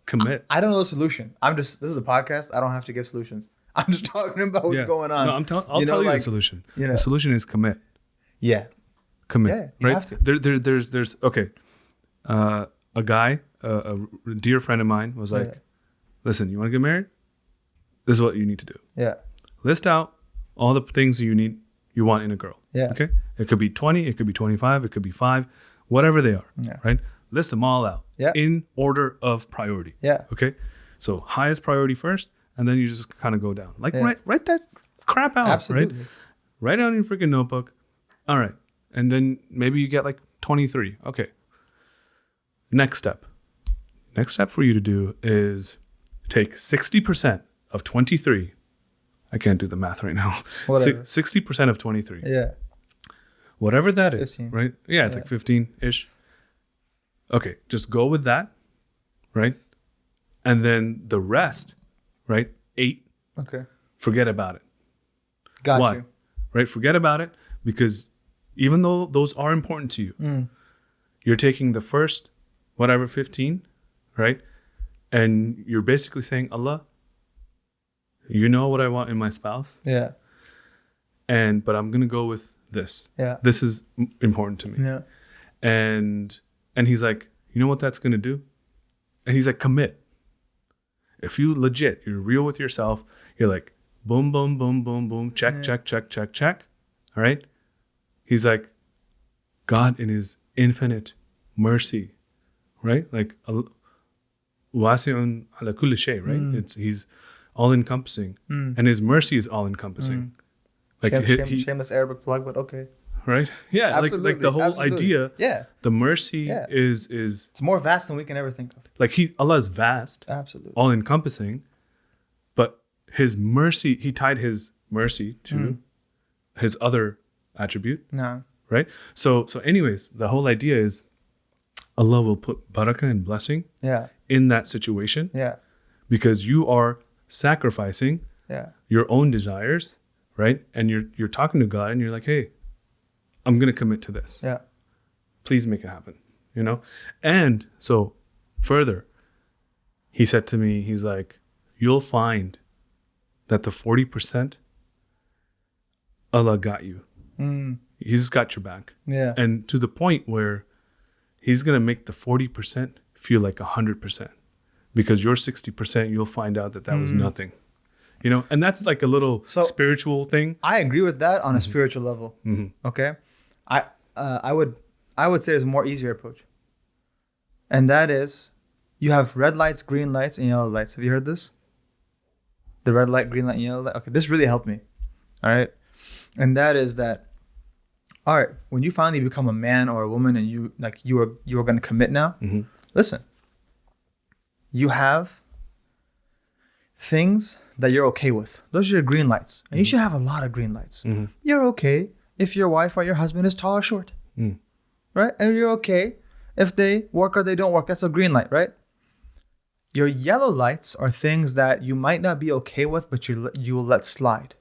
Commit. I don't know the solution. This is a podcast. I don't have to give solutions. I'm just talking about what's going on. No, I'll tell you the solution. The solution is commit. Yeah. Commit. Yeah, you right? have to. There's okay. A guy, a dear friend of mine was like, listen, you want to get married? This is what you need to do. Yeah. List out all the things you want in a girl. Yeah. Okay. It could be 20, it could be 25, it could be 5, whatever they are. Yeah. Right. List them all out. Yeah. In order of priority. Yeah. Okay. So highest priority first, and then you just kind of go down. Like write that crap out. Absolutely. Right. Write it on your freaking notebook. All right. And then maybe you get like 23. Okay. Next step. Next step for you to do is take 60% of 23. I can't do the math right now. Whatever. 60% of 23. Yeah. Whatever that is. 15. Right? Yeah, it's like 15-ish. Okay, just go with that. Right? And then the rest, right? 8. Okay. Forget about it. Got Why? you. Right? Forget about it, because even though those are important to you, you're taking the first, 15, right? And you're basically saying, Allah, you know what I want in my spouse. Yeah. But I'm going to go with this. Yeah. This is important to me. Yeah. And he's like, you know what that's going to do? And he's like, commit. If you legit, you're real with yourself, you're like, boom, boom, boom, boom, boom, check, check, check, check, check. All right? He's like, God in his infinite mercy, right? Like, wasi'un ala kulli shay, right? He's all-encompassing. And his mercy is all-encompassing. Like shameless Arabic plug, but okay. Right? Yeah, like the whole idea. Yeah. The mercy is It's more vast than we can ever think of. like Allah is vast, Absolutely. all-encompassing, but his mercy, he tied his mercy to his other attribute. No. Right? So anyways, the whole idea is Allah will put barakah and blessing in that situation because you are sacrificing your own desires, right? And you're talking to God and you're like, hey, I'm going to commit to this. Yeah. Please make it happen, And so further, he said to me, he's like, you'll find that the 40% Allah got you. He's got your back. Yeah. And to the point where he's going to make the 40% feel like 100%. Because your 60%, you'll find out that was nothing. You know, and that's like a little spiritual thing. I agree with that on a spiritual level. Okay. I would say there's a more easier approach. And that is, you have red lights, green lights, and yellow lights. Have you heard this? The red light, green light, and yellow light. Okay, this really helped me. All right. And that is that, all right, when you finally become a man or a woman and you are going to commit now, listen, you have things that you're okay with. Those are your green lights. And you should have a lot of green lights. You're okay if your wife or your husband is tall or short. Right? And you're okay if they work or they don't work. That's a green light, right? Your yellow lights are things that you might not be okay with, but you will let slide.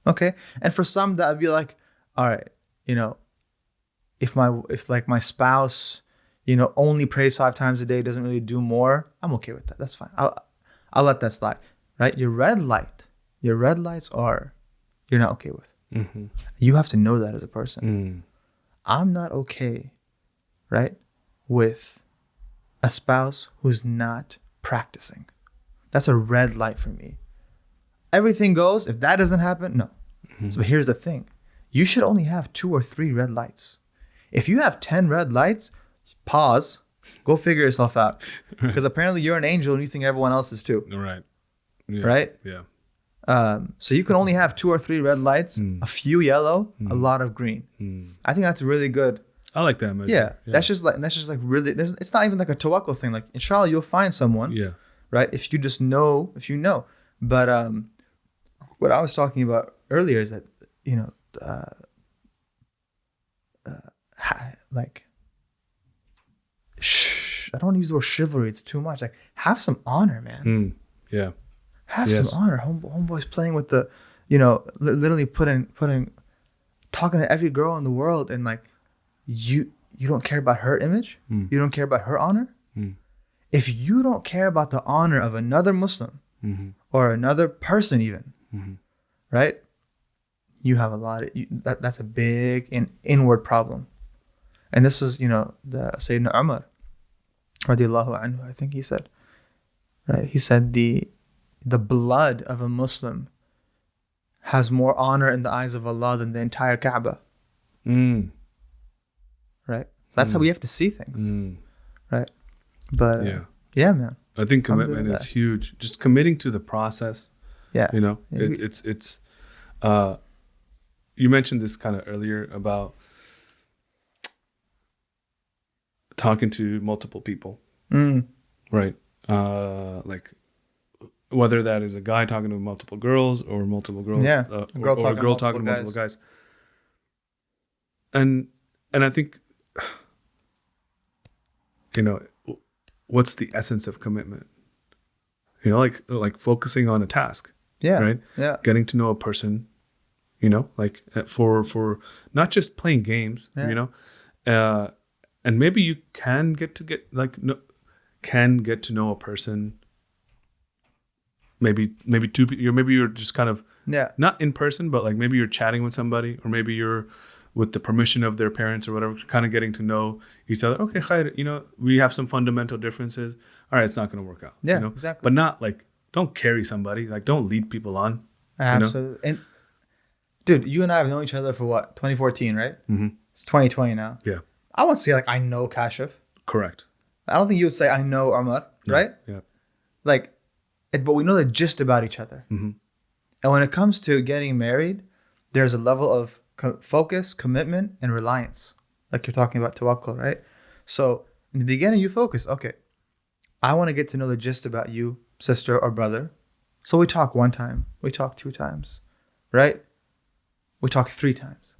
Okay? And for some, that would be like, all right, you know, if my spouse, you know, only prays 5 times a day, doesn't really do more, I'm okay with that. That's fine. I'll let that slide. Right? Your red lights are you're not okay with. You have to know that as a person. I'm not okay, right, with a spouse who's not practicing. That's a red light for me. Everything goes. If that doesn't happen, no. So here's the thing. You should only have 2 or 3 red lights. If you have 10 red lights, pause. Go figure yourself out. Because apparently you're an angel and you think everyone else is too. Right. Yeah. Right? Yeah. So you can only have 2 or 3 red lights, a few yellow, a lot of green. I think that's really good. I like that measure. Yeah. That's just like really, it's not even like a tawakkul thing. Like, inshallah, you'll find someone. Yeah. Right? If you know. But what I was talking about earlier is that, you know, I don't want to use the word chivalry. It's too much. Like, have some honor, man. Yeah. Have some honor. Homeboy's playing with the, you know, literally talking to every girl in the world, and like, you don't care about her image. You don't care about her honor. If you don't care about the honor of another Muslim or another person even, right? You have a lot of, that's a big inward problem. And this is, you know, the Sayyidina Umar radiallahu anhu, I think he said, right? He said the blood of a Muslim has more honor in the eyes of Allah than the entire Kaaba. Right? That's how we have to see things. Right? But yeah, man. I think commitment is huge. Just committing to the process. Yeah. You know, it's you mentioned this kind of earlier about talking to multiple people. Right? Like, whether that is a guy talking to multiple girls or multiple girls, or a girl talking to multiple guys. And I think, you know, what's the essence of commitment? You know, like focusing on a task. Yeah. Right? Yeah. Getting to know a person, you know, like for not just playing games, you know. And maybe you can get to know a person. Maybe you're just kind of not in person, but like maybe you're chatting with somebody, or maybe you're with the permission of their parents or whatever, kind of getting to know each other. Okay, khair, you know, we have some fundamental differences. All right, it's not going to work out. Yeah, you know? exactly. But not like, don't carry somebody. Like, don't lead people on. Absolutely. You know? And dude, you and I have known each other for what? 2014, right? It's 2020 now. Yeah. I won't say like I know Kashif. Correct. I don't think you would say I know Omar, right? Yeah. Like, but we know the gist about each other. And when it comes to getting married, there's a level of focus, commitment, and reliance. Like you're talking about tawakkul, right? So in the beginning, you focus. Okay, I want to get to know the gist about you, sister or brother. So we talk 1 time. We talk 2 times, right? We talk 3 times.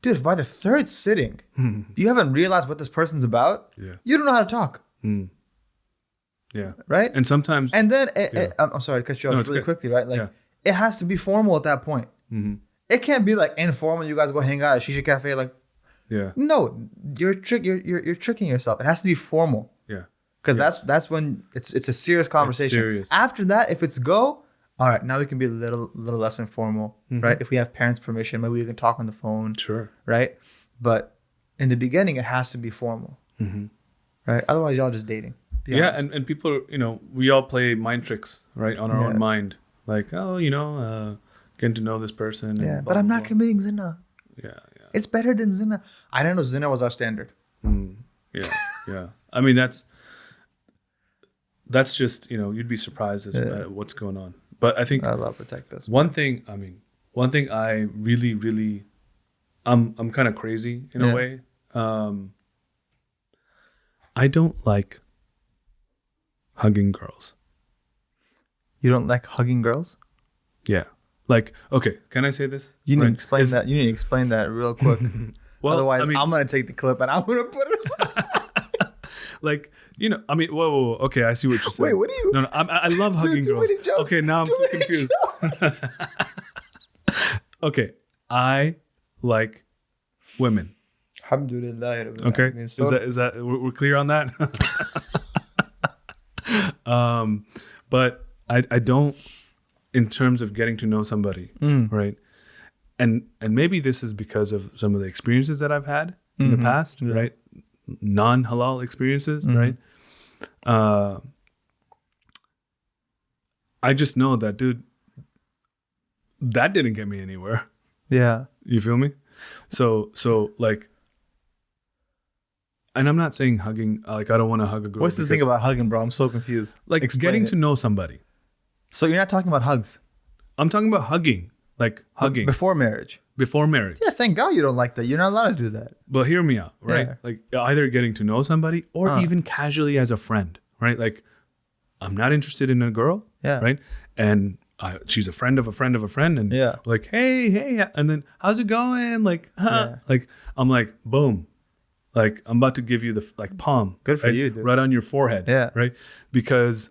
Dude, if by the 3rd sitting, you haven't realized what this person's about, you don't know how to talk. Yeah. Right? And sometimes... And then, I'm sorry to cut you off really quickly, right? Like, it has to be formal at that point. It can't be like informal, you guys go hang out at Shisha Cafe, like... Yeah. No, you're tricking yourself. It has to be formal. Yeah. Because that's when it's a serious conversation. It's serious. After that, if it's go, all right, now we can be a little less informal, right? If we have parents' permission, maybe we can talk on the phone, Sure. right? But in the beginning, it has to be formal, right? Otherwise, y'all just dating. Be honest. and people, we all play mind tricks, right, on our own mind. Like, getting to know this person. And Yeah, blah, but I'm blah, not blah. committing zina. Yeah. It's better than zina. I didn't know zina was our standard. Yeah. I mean, that's just, you'd be surprised at what's going on. But I think Allah protect us. one thing I really, really, I'm kind of crazy in a way. I don't like hugging girls. You don't like hugging girls? Yeah. Like, okay, can I say this? You need Right? to explain that. You need to explain that real quick. Well, Otherwise, I mean, I'm gonna take the clip and I'm gonna put it. like, whoa. Okay, I see what you're saying. Wait, what do you? No, I love hugging too girls. many jokes. Okay, now I'm Too too many confused. Okay, I like women. Alhamdulillah. Okay, is that we're clear on that? But I don't, in terms of getting to know somebody, right? And maybe this is because of some of the experiences that I've had in the past, right? Non-halal experiences, right? I just know that, dude, that didn't get me anywhere. Yeah. You feel me? So like, and I'm not saying hugging, like I don't want to hug a girl. What's the thing about hugging, bro? I'm so confused. Like getting to know somebody. So you're not talking about hugs? I'm talking about hugging, like hugging Before marriage? before marriage. Yeah, thank God you don't like that. You're not allowed to do that. But hear me out, right? Yeah. Like either getting to know somebody or even casually as a friend, right? Like I'm not interested in a girl, right? And she's a friend of a friend of a friend, and like, hey, and then how's it going? Like, like I'm like, boom, like I'm about to give you the like palm, Good for right? you, dude. Right on your forehead, right? Because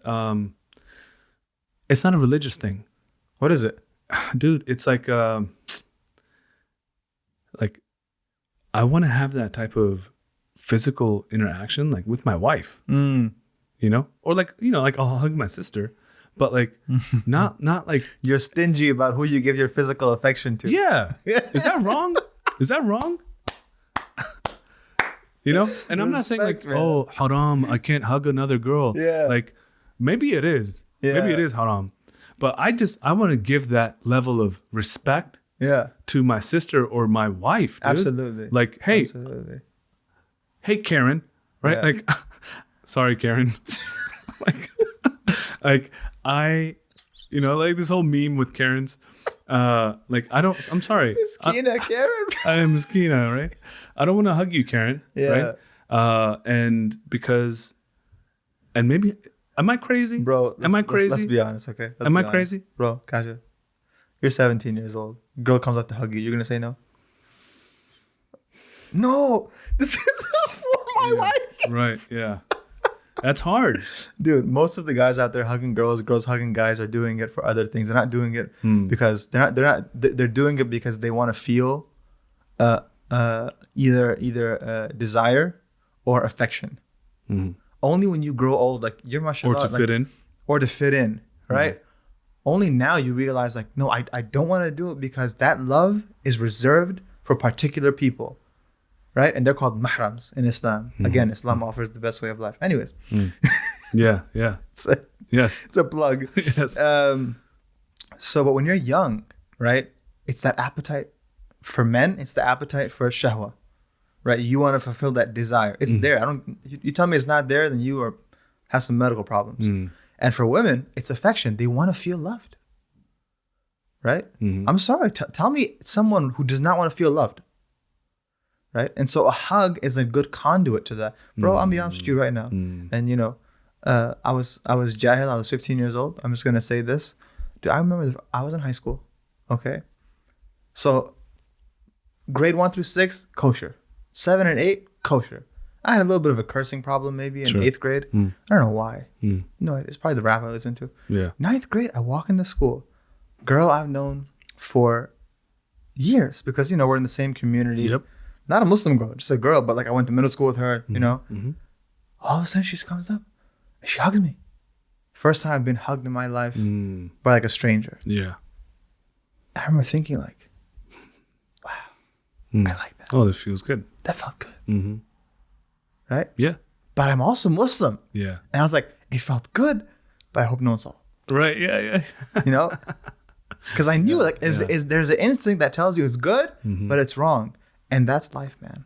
it's not a religious thing. What is it? Dude, it's like I want to have that type of physical interaction, like with my wife, or like, like I'll hug my sister, but like not like You're stingy about who you give your physical affection to. yeah. Is that wrong? Is that wrong? And I'm not saying like, Respect, man. oh, haram, I can't hug another girl. Yeah. Like maybe it is. Maybe it is haram. But I want to give that level of respect to my sister or my wife. Dude. Absolutely. Like, hey, Absolutely. hey, Karen, right? Yeah. Like, sorry, Karen. like I, like this whole meme with Karens. Like I'm sorry. Miskina, Karen. I am Miskina, right? I don't want to hug you, Karen. Yeah. Right? And maybe, am I crazy? Bro, am I crazy? Let's be honest, okay? Am I crazy? Bro, Kasha, you're 17 years old. Girl comes up to hug you. You're going to say no? No, this is for my wife. Right, yeah. That's hard. Dude, most of the guys out there hugging girls hugging guys are doing it for other things. They're not doing it because they're doing it because they want to feel either desire or affection. Only when you grow old, like you're mashallah, Or to fit in. Or to fit in, right? Only now you realize like, no, I don't want to do it because that love is reserved for particular people. Right? And they're called mahrams in Islam. Again, Islam offers the best way of life. Anyways. Yeah. Yes. It's a plug. Yes. So, but when you're young, right? It's that appetite for men. It's the appetite for shahwa, right? You want to fulfill that desire. It's there. You tell me it's not there, then you have some medical problems. And for women, it's affection. They want to feel loved, right? I'm sorry. Tell me someone who does not want to feel loved. Right. And so a hug is a good conduit to that. Bro, I'm be honest with you right now. And I was jahil, I was 15 years old. I'm just gonna say this. Dude, I remember I was in high school. Okay. So grade 1 through 6, kosher. 7 and 8, kosher. I had a little bit of a cursing problem maybe in 8th grade. I don't know why. No, it's probably the rap I listened to. Yeah. 9th grade, I walk into school. Girl I've known for years because we're in the same community. Yep. Not a Muslim girl, just a girl, but like I went to middle school with her, All of a sudden she comes up and she hugs me. First time I've been hugged in my life by like a stranger. Yeah. I remember thinking like, wow, I like that. Oh, that feels good. That felt good. Mm-hmm. Right? Yeah. But I'm also Muslim. Yeah. And I was like, it felt good, but I hope no one saw. Right. Yeah. Yeah. You know? Because I knew there's an instinct that tells you it's good, but it's wrong. And that's life, man.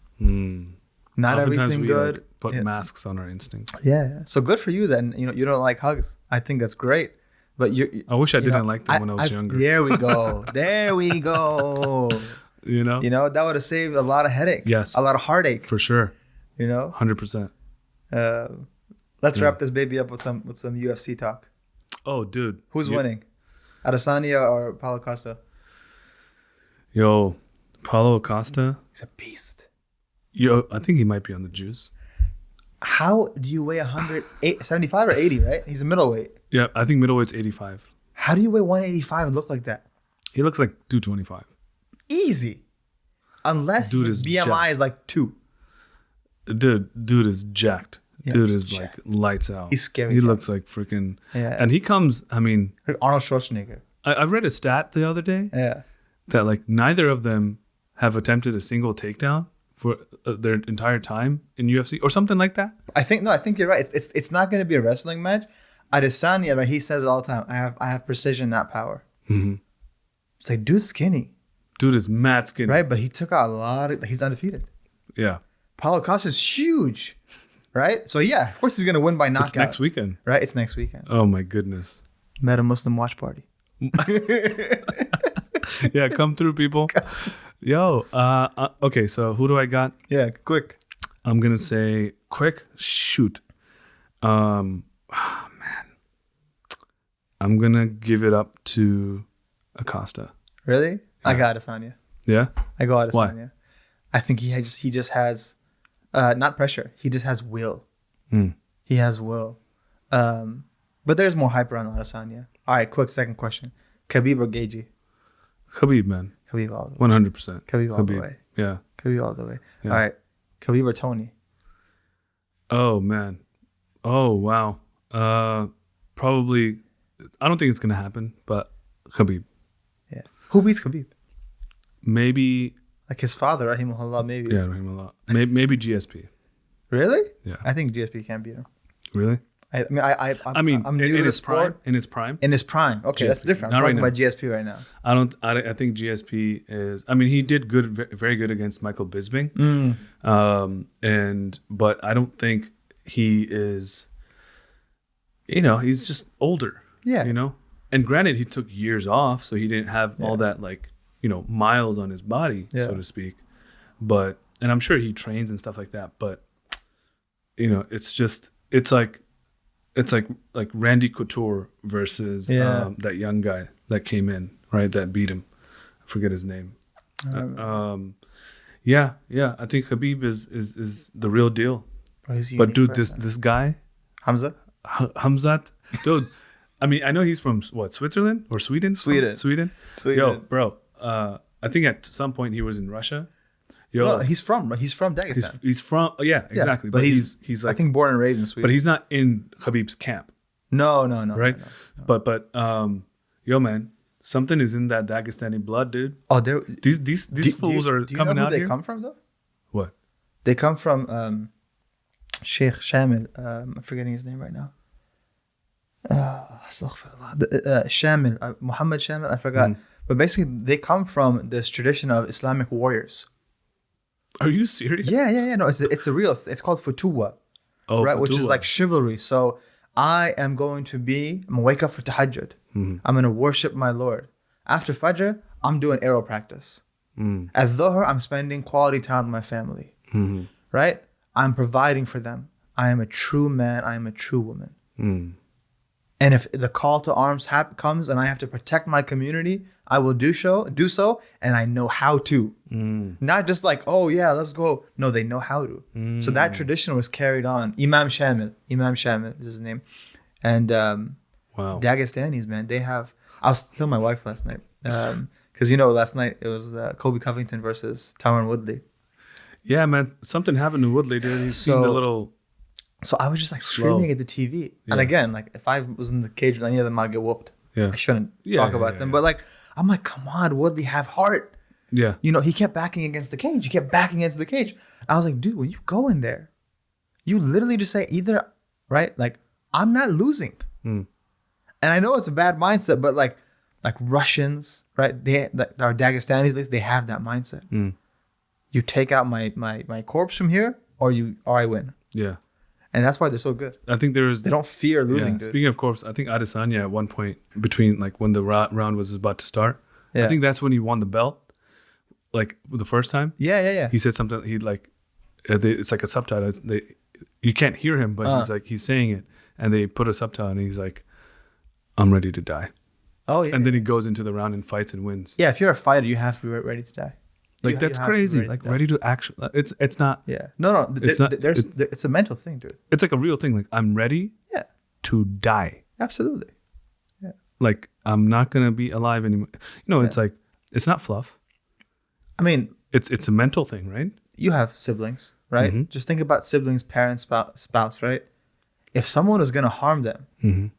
Not Oftentimes everything we, good. Like, put masks on our instincts. Yeah. So good for you then. You know, you don't like hugs. I think that's great. But I wish I didn't like them when I was younger. There we go. There we go. You know? That would have saved a lot of headache. Yes. A lot of heartache. For sure. 100%. Let's wrap this baby up with some UFC talk. Oh, dude. Who's winning? Adesanya or Paulo Costa? Yo, Paulo Costa. He's a beast. Yo, I think he might be on the juice. How do you weigh 75 or 80, right? He's a middleweight. Yeah, I think middleweight's 85. How do you weigh 185 and look like that? He looks like 225. Easy. Unless his BMI is like 2. Dude is jacked. Yeah, dude is jacked. Like lights out. He's scary. He looks like freaking. Yeah. And he comes, I mean. Like Arnold Schwarzenegger. I read a stat the other day. Yeah. That like neither of them have attempted a single takedown for their entire time in UFC or something like that. I think you're right. It's not going to be a wrestling match. Adesanya, right, he says it all the time. I have precision, not power. Mm-hmm. It's like, dude's skinny. Dude is mad skinny. Right, but he took out a lot of. He's undefeated. Yeah. Paulo Costa is huge. Right? So yeah, of course he's gonna win by knockout. It's next weekend. Right? It's next weekend. Oh my goodness. Meta Muslim watch party. Yeah, come through, people. Yo, okay, so who do I got? Yeah, quick. I'm gonna say quick. Shoot. Man. I'm gonna give it up to Acosta. Really? Yeah. I got Adesanya. Yeah? I go Adesanya. Why? I think he just has not pressure. He just has will. He has will. But there's more hype around Adesanya. All right, quick second question. Khabib or Gaethje? Khabib, man. Khabib all the way. 100%. Khabib all the way. Yeah. Khabib all the way. Yeah. All right. Khabib or Tony? Oh, man. Oh, wow. Probably, I don't think it's going to happen, but Khabib. Yeah. Who beats Khabib? Maybe. Like his father, Rahimahullah, maybe. Yeah, Rahimahullah. Maybe GSP. Really? Yeah. I think GSP can't beat him. Really? I'm new to the sport. In his prime. In his prime. Okay, GSP. that's different. I'm talking about GSP right now. I think GSP is. I mean, he did good, very good against Michael Bisping. But I don't think he is. He's just older. Yeah. And granted, he took years off, so he didn't have all that miles on his body, so to speak. And I'm sure he trains and stuff like that. But it's like Randy Couture versus that young guy that came in, right? That beat him. I forget his name. I think Khabib is the real deal. But dude, this guy, Hamzat, dude. I mean, I know he's from what, Switzerland or Sweden? Sweden. Yo, bro. I think at some point he was in Russia. Yo, no, he's from Dagestan. He's from exactly. But he's like, I think born and raised in Sweden. But he's not in Khabib's camp. No. Right? No. But yo, man, something is in that Dagestani blood, dude. Oh, these fools are coming out here. Do you know who they come from though? What? They come from Sheikh Shamil. I'm forgetting his name right now. Shamil, Muhammad Shamil, I forgot. But basically, they come from this tradition of Islamic warriors. Are you serious? Yeah. No, it's a real. It's called futuwa, right? Futuwa. Which is like chivalry. So I'm gonna wake up for tahajjud. I'm gonna worship my Lord. After Fajr, I'm doing arrow practice. At Dhuhr, I'm spending quality time with my family. Right? I'm providing for them. I am a true man. I am a true woman. And if the call to arms comes and I have to protect my community, I will do so, and I know how to. Not just like, oh yeah, let's go. No, they know how to. So that tradition was carried on. Imam Shamil is his name. And Dagestanis, man, they have. I was telling my wife last night, because last night it was Kobe Covington versus Tyron Woodley. Yeah, man, something happened to Woodley, dude. He seemed a little. So I was just like screaming at the TV. Yeah. And again, like if I was in the cage with any of them, I'd get whooped. Yeah. I shouldn't talk about them. But like, I'm like, come on, Woodley, have heart. Yeah. You know, he kept backing against the cage. He kept backing against the cage. I was like, dude, when you go in there, you literally just say either, right? Like, I'm not losing. And I know it's a bad mindset, but like Russians, right? Our Dagestanis, they have that mindset. You take out my corpse from here, or I win. Yeah. And that's why they're so good. I think they don't fear losing. Dude. Speaking of corpse, I think Adesanya at one point between like when the round was about to start, I think that's when he won the belt. Like the first time. Yeah. He said something. He like, it's like a subtitle. You can't hear him, but he's saying it, and they put a subtitle, and he's like, "I'm ready to die." Oh yeah. And then he goes into the round and fights and wins. Yeah, if you're a fighter, you have to be ready to die. Like that's crazy. Like ready to actually. It's not. Yeah. No. It's a mental thing, dude. It's like a real thing. Like I'm ready. Yeah. To die. Absolutely. Yeah. Like I'm not gonna be alive anymore. You know, it's like it's not fluff. I mean, it's a mental thing, right? You have siblings, right? Mm-hmm. Just think about siblings, parents, spouse, right? If someone is gonna harm them,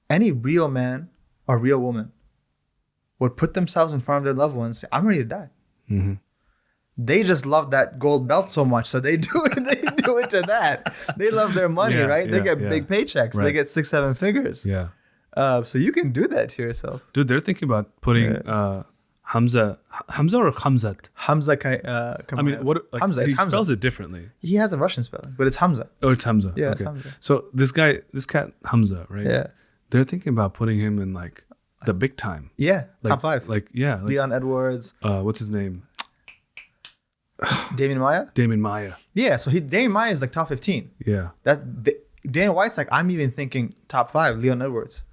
any real man or real woman would put themselves in front of their loved ones and say, I'm ready to die. They just love that gold belt so much, so they do it. They do it to that. They love their money, right? They get big paychecks. Right. They get 6-7 figures. Yeah. So you can do that to yourself, dude. They're thinking about putting Hamza or Hamzat. Hamza. I mean, what? Like, Hamza. He spells it differently. He has a Russian spelling, but it's Hamza. Oh, it's Hamza. Yeah, okay. It's Hamza. So this cat Hamza, right? Yeah. They're thinking about putting him in like the big time. Yeah, like, top 5. Like Leon Edwards. What's his name? Damian Maia. Yeah, so Damian Maia is like top 15. Yeah. Dana White's like, I'm even thinking top 5. Leon Edwards.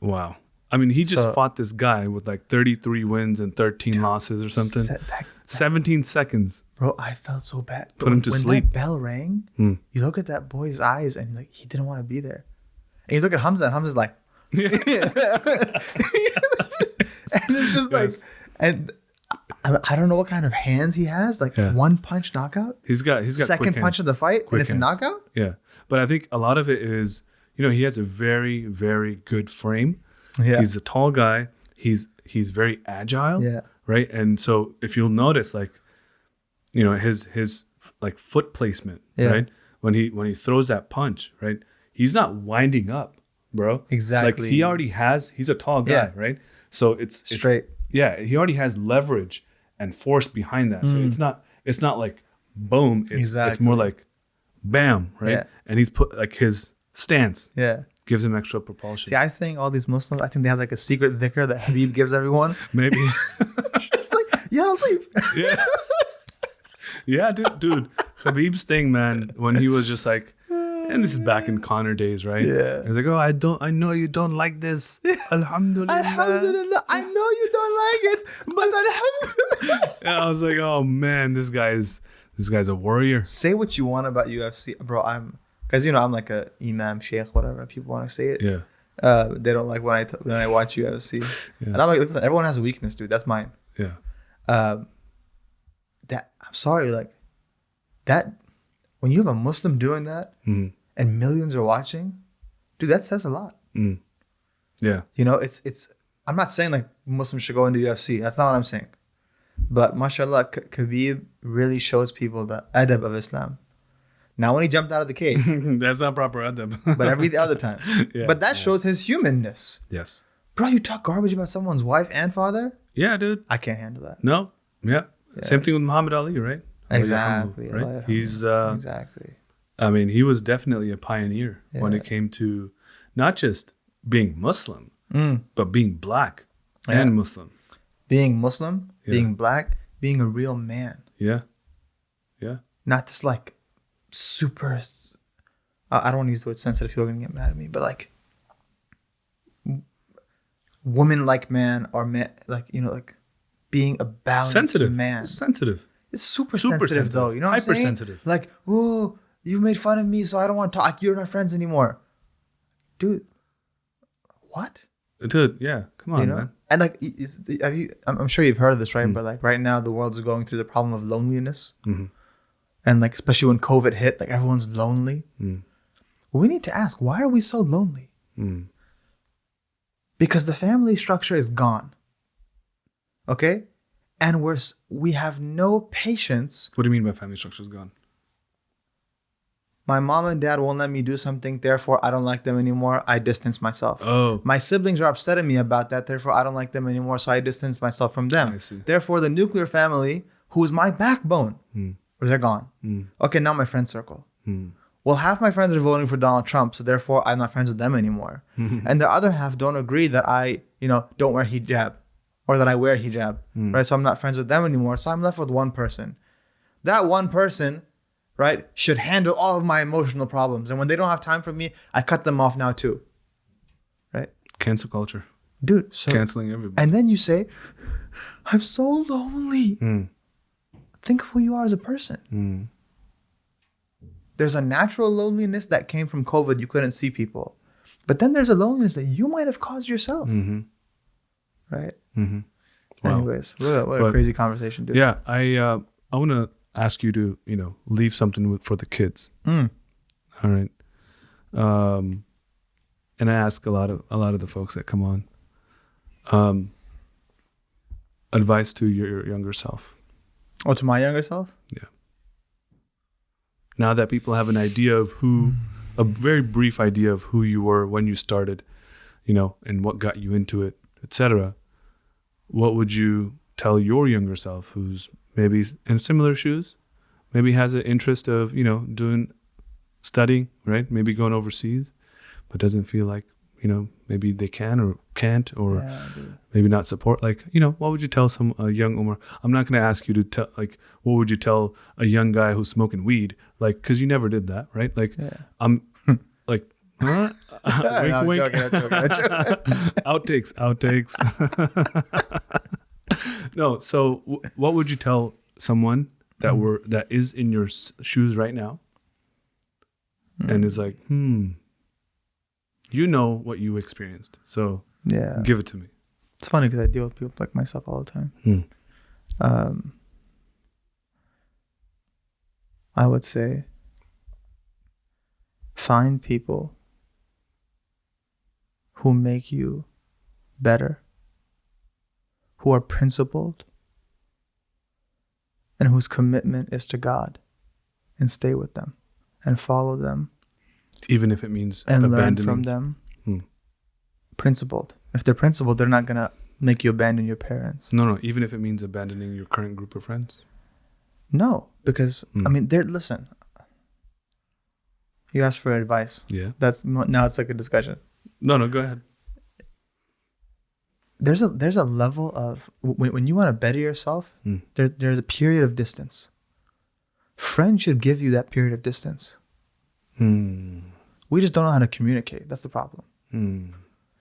Wow. I mean, he just fought this guy with like 33 wins and 13 losses or something. 17 seconds. Bro, I felt so bad. Put him to sleep. When that bell rang, you look at that boy's eyes and like he didn't want to be there. And you look at Hamza and Hamza's like, and it's just like, and I don't know what kind of hands he has. Like one punch knockout. He's got second punch of the fight and it's a knockout. Yeah, but I think a lot of it is, he has a very, very good frame. Yeah, he's a tall guy. He's very agile. Yeah, right. And so if you'll notice, like, his like foot placement, right, when he throws that punch, right, he's not winding up, bro. Exactly. Like he's a tall guy, right? So it's straight. He already has leverage and force behind that. So it's not like boom. It's more like bam, right? Yeah. And he's put like his stance. Yeah. Gives him extra propulsion. See, I think all these Muslims, I think they have like a secret dhikr that Habib gives everyone. Maybe. It's like, I'll leave. Yeah. Yeah, dude. Habib's thing, man, when he was just like, and this is back in Conor days, right? Yeah. He was like, I know you don't like this. Alhamdulillah. Alhamdulillah. I know you don't like it, but alhamdulillah. And I was like, oh man, this guy's a warrior. Say what you want about UFC, bro. Because I'm like a imam, sheikh, whatever people want to say it. Yeah. They don't like when I watch UFC, and I'm like, listen, everyone has a weakness, dude. That's mine. Yeah. I'm sorry, like that. When you have a Muslim doing that and millions are watching, dude, that says a lot. Yeah. It's. I'm not saying like Muslims should go into UFC. That's not what I'm saying. But mashallah, Khabib really shows people the adab of Islam. Now, when he jumped out of the cage, that's not proper adab. But every other time. Yeah, but that shows his humanness. Yes. Bro, you talk garbage about someone's wife and father? Yeah, dude. I can't handle that. No. Yeah. Same thing with Muhammad Ali, right? Exactly. Right? He's exactly. I mean, he was definitely a pioneer when it came to not just being Muslim, but being black and Muslim. Being Muslim, being black, being a real man. Yeah. Yeah. Not just like super, I don't want to use the word sensitive, people are going to get mad at me, but like woman-like man or man, like, like being a balanced man. Sensitive. It's super sensitive though. You know what I'm saying? Hypersensitive. Like, oh, you made fun of me, so I don't want to talk. You're not friends anymore. Dude, what? Dude, yeah. Come on, man. And like, I'm sure you've heard of this, right? But like right now, the world is going through the problem of loneliness. And like, especially when COVID hit, like everyone's lonely. We need to ask, why are we so lonely? Because the family structure is gone. Okay? And we have no patience. What do you mean by family structure is gone? My mom and dad won't let me do something, therefore I don't like them anymore. I distance myself. Oh. My siblings are upset at me about that, therefore I don't like them anymore, so I distance myself from them. I see. Therefore, the nuclear family, who is my backbone, they're gone. Okay, now my friend circle. Well, half my friends are voting for Donald Trump, so therefore I'm not friends with them anymore. And the other half don't agree that I, don't wear hijab or that I wear hijab, right? So I'm not friends with them anymore. So I'm left with one person. That one person, right, should handle all of my emotional problems. And when they don't have time for me, I cut them off now too, right? Cancel culture. Dude, so canceling everybody. And then you say, I'm so lonely. Think of who you are as a person. There's a natural loneliness that came from COVID. You couldn't see people. But then there's a loneliness that you might have caused yourself. Right? Wow. Anyways, what a crazy conversation, dude. Yeah, I want to ask you to, leave something for the kids. All right. And I ask a lot of the folks that come on, advice to your younger self. Oh, to my younger self? Yeah. Now that people have an idea of a very brief idea of who you were when you started, and what got you into it, etc. What would you tell your younger self who's maybe in similar shoes, maybe has an interest of, studying, right? Maybe going overseas, but doesn't feel like, maybe they can or can't, or maybe not support. Like, what would you tell a young Omar? I'm not going to ask you to tell, like, what would you tell a young guy who's smoking weed? Like, because you never did that, right? Like, I'm like, huh? Wink, wink. I'm joking. Outtakes. No, so what would you tell someone that is in your shoes right now and is like, what you experienced, so give it to me. It's funny because I deal with people like myself all the time. I would say find people who make you better, who are principled, and whose commitment is to God, and stay with them and follow them. Even if it means and abandoning. Learn from them. Principled. If they're principled, they're not going to make you abandon your parents. No. Even if it means abandoning your current group of friends. No, because, listen. You asked for advice. Yeah. Now it's like a discussion. No, go ahead. There's a level of, when you want to better yourself, there's a period of distance. Friends should give you that period of distance. We just don't know how to communicate. That's the problem.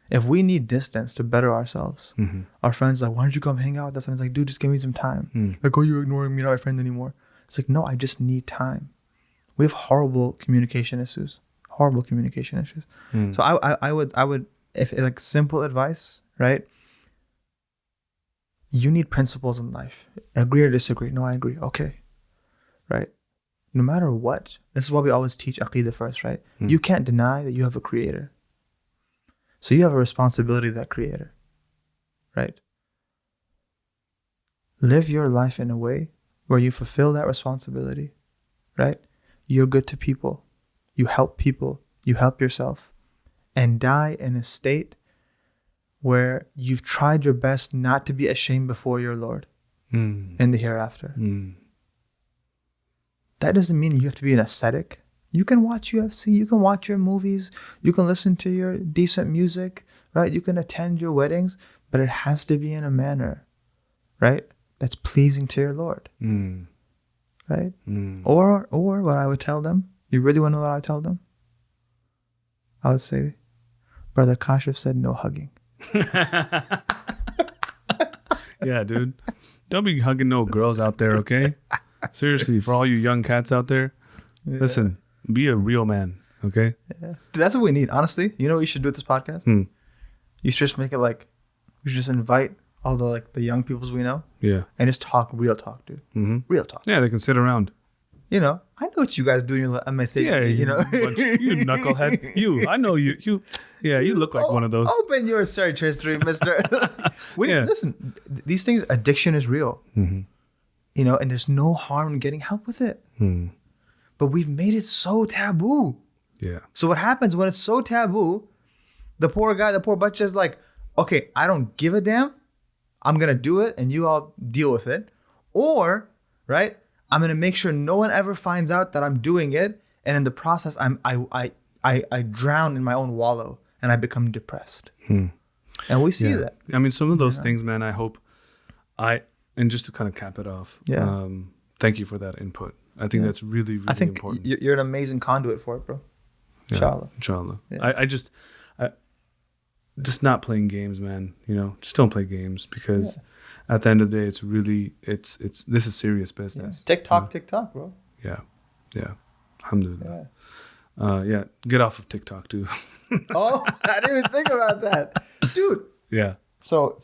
If we need distance to better ourselves, our friends are like, why don't you come hang out with us? And it's like, dude, just give me some time. Like, oh, you're ignoring me, not my friend anymore. It's like, no, I just need time. We have horrible communication issues. So I would, if like simple advice, right? You need principles in life. Agree or disagree? No, I agree. Okay. Right? No matter what, this is why we always teach Aqidah first, right? You can't deny that you have a creator. So you have a responsibility to that creator, right? Live your life in a way where you fulfill that responsibility, right? You're good to people. You help people. You help yourself. And die in a state where you've tried your best not to be ashamed before your Lord in the hereafter. That doesn't mean you have to be an ascetic. You can watch UFC, you can watch your movies, you can listen to your decent music, right? You can attend your weddings, but it has to be in a manner, right, that's pleasing to your Lord, right? Or what I would tell them, you really want to know what I would tell them? I would say, Brother Kashif said no hugging. Yeah, dude. Don't be hugging no girls out there, okay? Seriously, for all you young cats out there, listen, be a real man, okay? Yeah. Dude, that's what we need, honestly. You know what you should do with this podcast? You should just make it like, we should just invite all the young peoples we know. Yeah. And just talk real talk, dude. Real talk. Yeah, they can sit around. you know, I know what you guys do in your MSA. Yeah, you know, you knucklehead. I know you. Yeah, you look like one of those. Open your search history, Mister. Listen, these things. Addiction is real. Mm-hmm. You know, and there's no harm in getting help with it. Mm. But we've made it so taboo. Yeah. So what happens when it's so taboo? The poor butcher is like, okay, I don't give a damn. I'm gonna do it, and you all deal with it. Or, right, I'm gonna make sure no one ever finds out that I'm doing it, and in the process, I drown in my own wallow, and I become depressed. Mm. And we see that. I mean, some of those things, man. I hope and just to kind of cap it off. Yeah. Thank you for that input. I think that's really, really I think important. You're an amazing conduit for it, bro. Yeah, inshallah. Yeah. I just not playing games, man. You know, just don't play games because at the end of the day, it's really this is serious business. Yeah. TikTok, bro. Yeah. Alhamdulillah. Yeah. Get off of TikTok, too. Oh, I didn't even think about that, dude. Yeah. So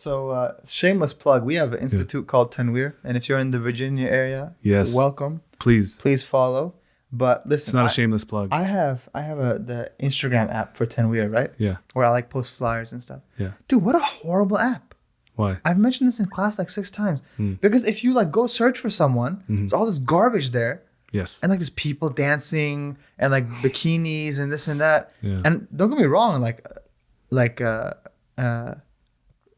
shameless plug. We have an institute called Tanweer, and if you're in the Virginia area, welcome. Please follow. But listen, it's not a shameless plug. I have the Instagram app for Tanweer, right? Yeah. Where I like post flyers and stuff. Yeah. Dude, what a horrible app. Why? I've mentioned this in class like 6 times. Because if you like go search for someone, there's all this garbage there. Yes. And like there's people dancing and like bikinis and this and that. Yeah. And don't get me wrong,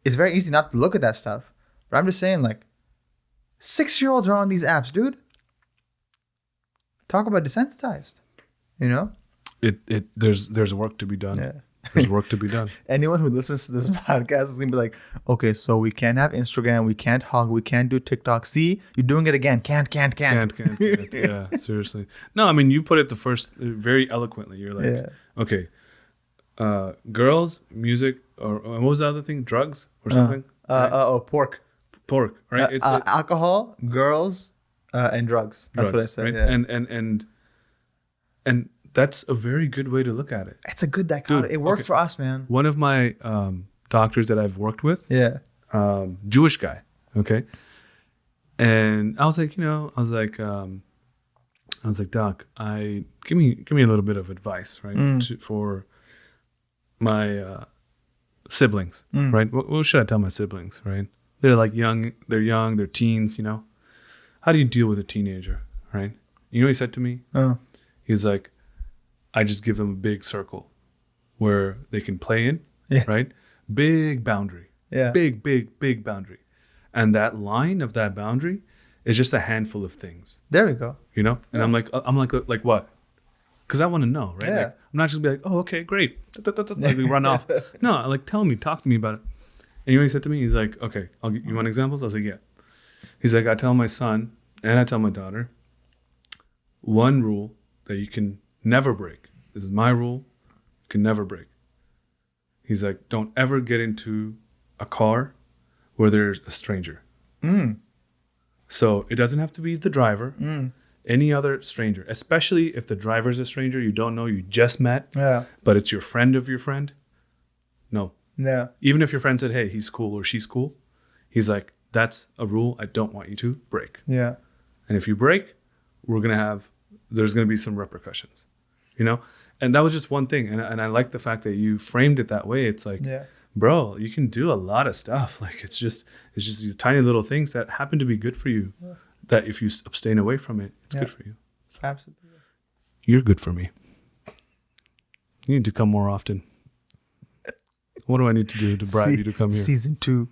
it's very easy not to look at that stuff. But I'm just saying, like, 6-year-olds are on these apps, dude. Talk about desensitized, you know? There's work to be done. Yeah. There's work to be done. Anyone who listens to this podcast is gonna be like, okay, so we can't have Instagram, we can't hug, we can't do TikTok. See, you're doing it again. Can't. Yeah, seriously. No, I mean, you put it the first very eloquently. You're like, okay, girls, music, or what was the other thing? Drugs or something? Pork, right? It's alcohol, girls, and drugs. That's what I said. Right? Yeah. And that's a very good way to look at it. It's a good dichotomy. It worked for us, man. One of my doctors that I've worked with, Jewish guy, okay, and I was like, Doc, give me a little bit of advice, right, for my siblings, right? What should I tell my siblings, right? They're like young, they're teens, you know. How do you deal with a teenager, right? You know what he said to me? He's like, I just give them a big circle where they can play in, right? Big boundary, big boundary. And that line of that boundary is just a handful of things. There we go. You know? And I'm like what? Because I want to know, right? Yeah. Like, I'm not just be like, oh, okay, great. Like we run off. No, like talk to me about it. And you know what he said to me? He's like, okay, you want examples? I was like, yeah. He's like, I tell my son and I tell my daughter, one rule that you can never break. This is my rule. You can never break. He's like, don't ever get into a car where there's a stranger. So it doesn't have to be the driver. Any other stranger, especially if the driver's a stranger you don't know, you just met, but it's your friend of your friend. No. Even if your friend said, hey, he's cool or she's cool, he's like, that's a rule I don't want you to break. Yeah. And if you break, there's going to be some repercussions, you know? And that was just one thing. And I like the fact that you framed it that way. It's like, bro, you can do a lot of stuff. Like, it's just these tiny little things that happen to be good for you. That if you abstain away from it, it's good for you. So absolutely. You're good for me. You need to come more often. What do I need to do to bribe you to come here? Season 2.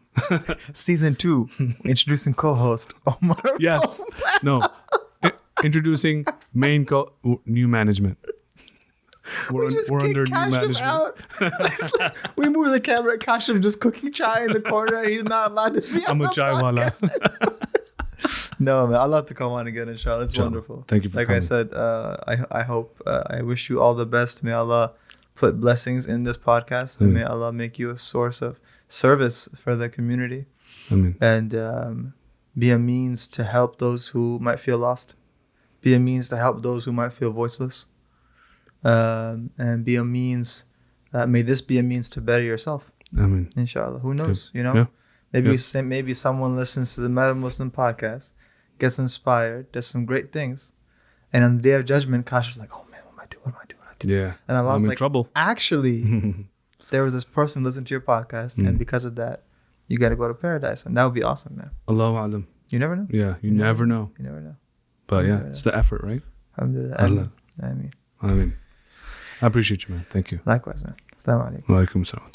Season 2. Introducing co-host Omar Popal. Yes. No. Introducing new management. We're under new management. Out. Like, we move the camera. Kashif just cooking chai in the corner. He's not allowed to be I'm a chai wala. No, man. I'd love to come on again, inshallah. It's wonderful. Thank you for coming. I said, I hope, I wish you all the best. May Allah put blessings in this podcast. And may Allah make you a source of service for the community. Amen. And be a means to help those who might feel lost. Be a means to help those who might feel voiceless. And be a means, may this be a means to better yourself. Amen. Inshallah. Who knows, you know? Yeah. Maybe someone listens to the Meta Muslim podcast, gets inspired, does some great things, And on the day of judgment, Kash was like, oh man, what am I doing? Yeah. And Allah was I'm in like, trouble. actually, there was this person listening to your podcast, and because of that, you got to go to paradise. And that would be awesome, man. Allahu Alam. You never know. Yeah, you never know. You never know. But yeah, it's the effort, right? Alhamdulillah. Allah. I mean, I appreciate you, man. Thank you. likewise, man. Assalamu alaikum. Wa alaikum salam.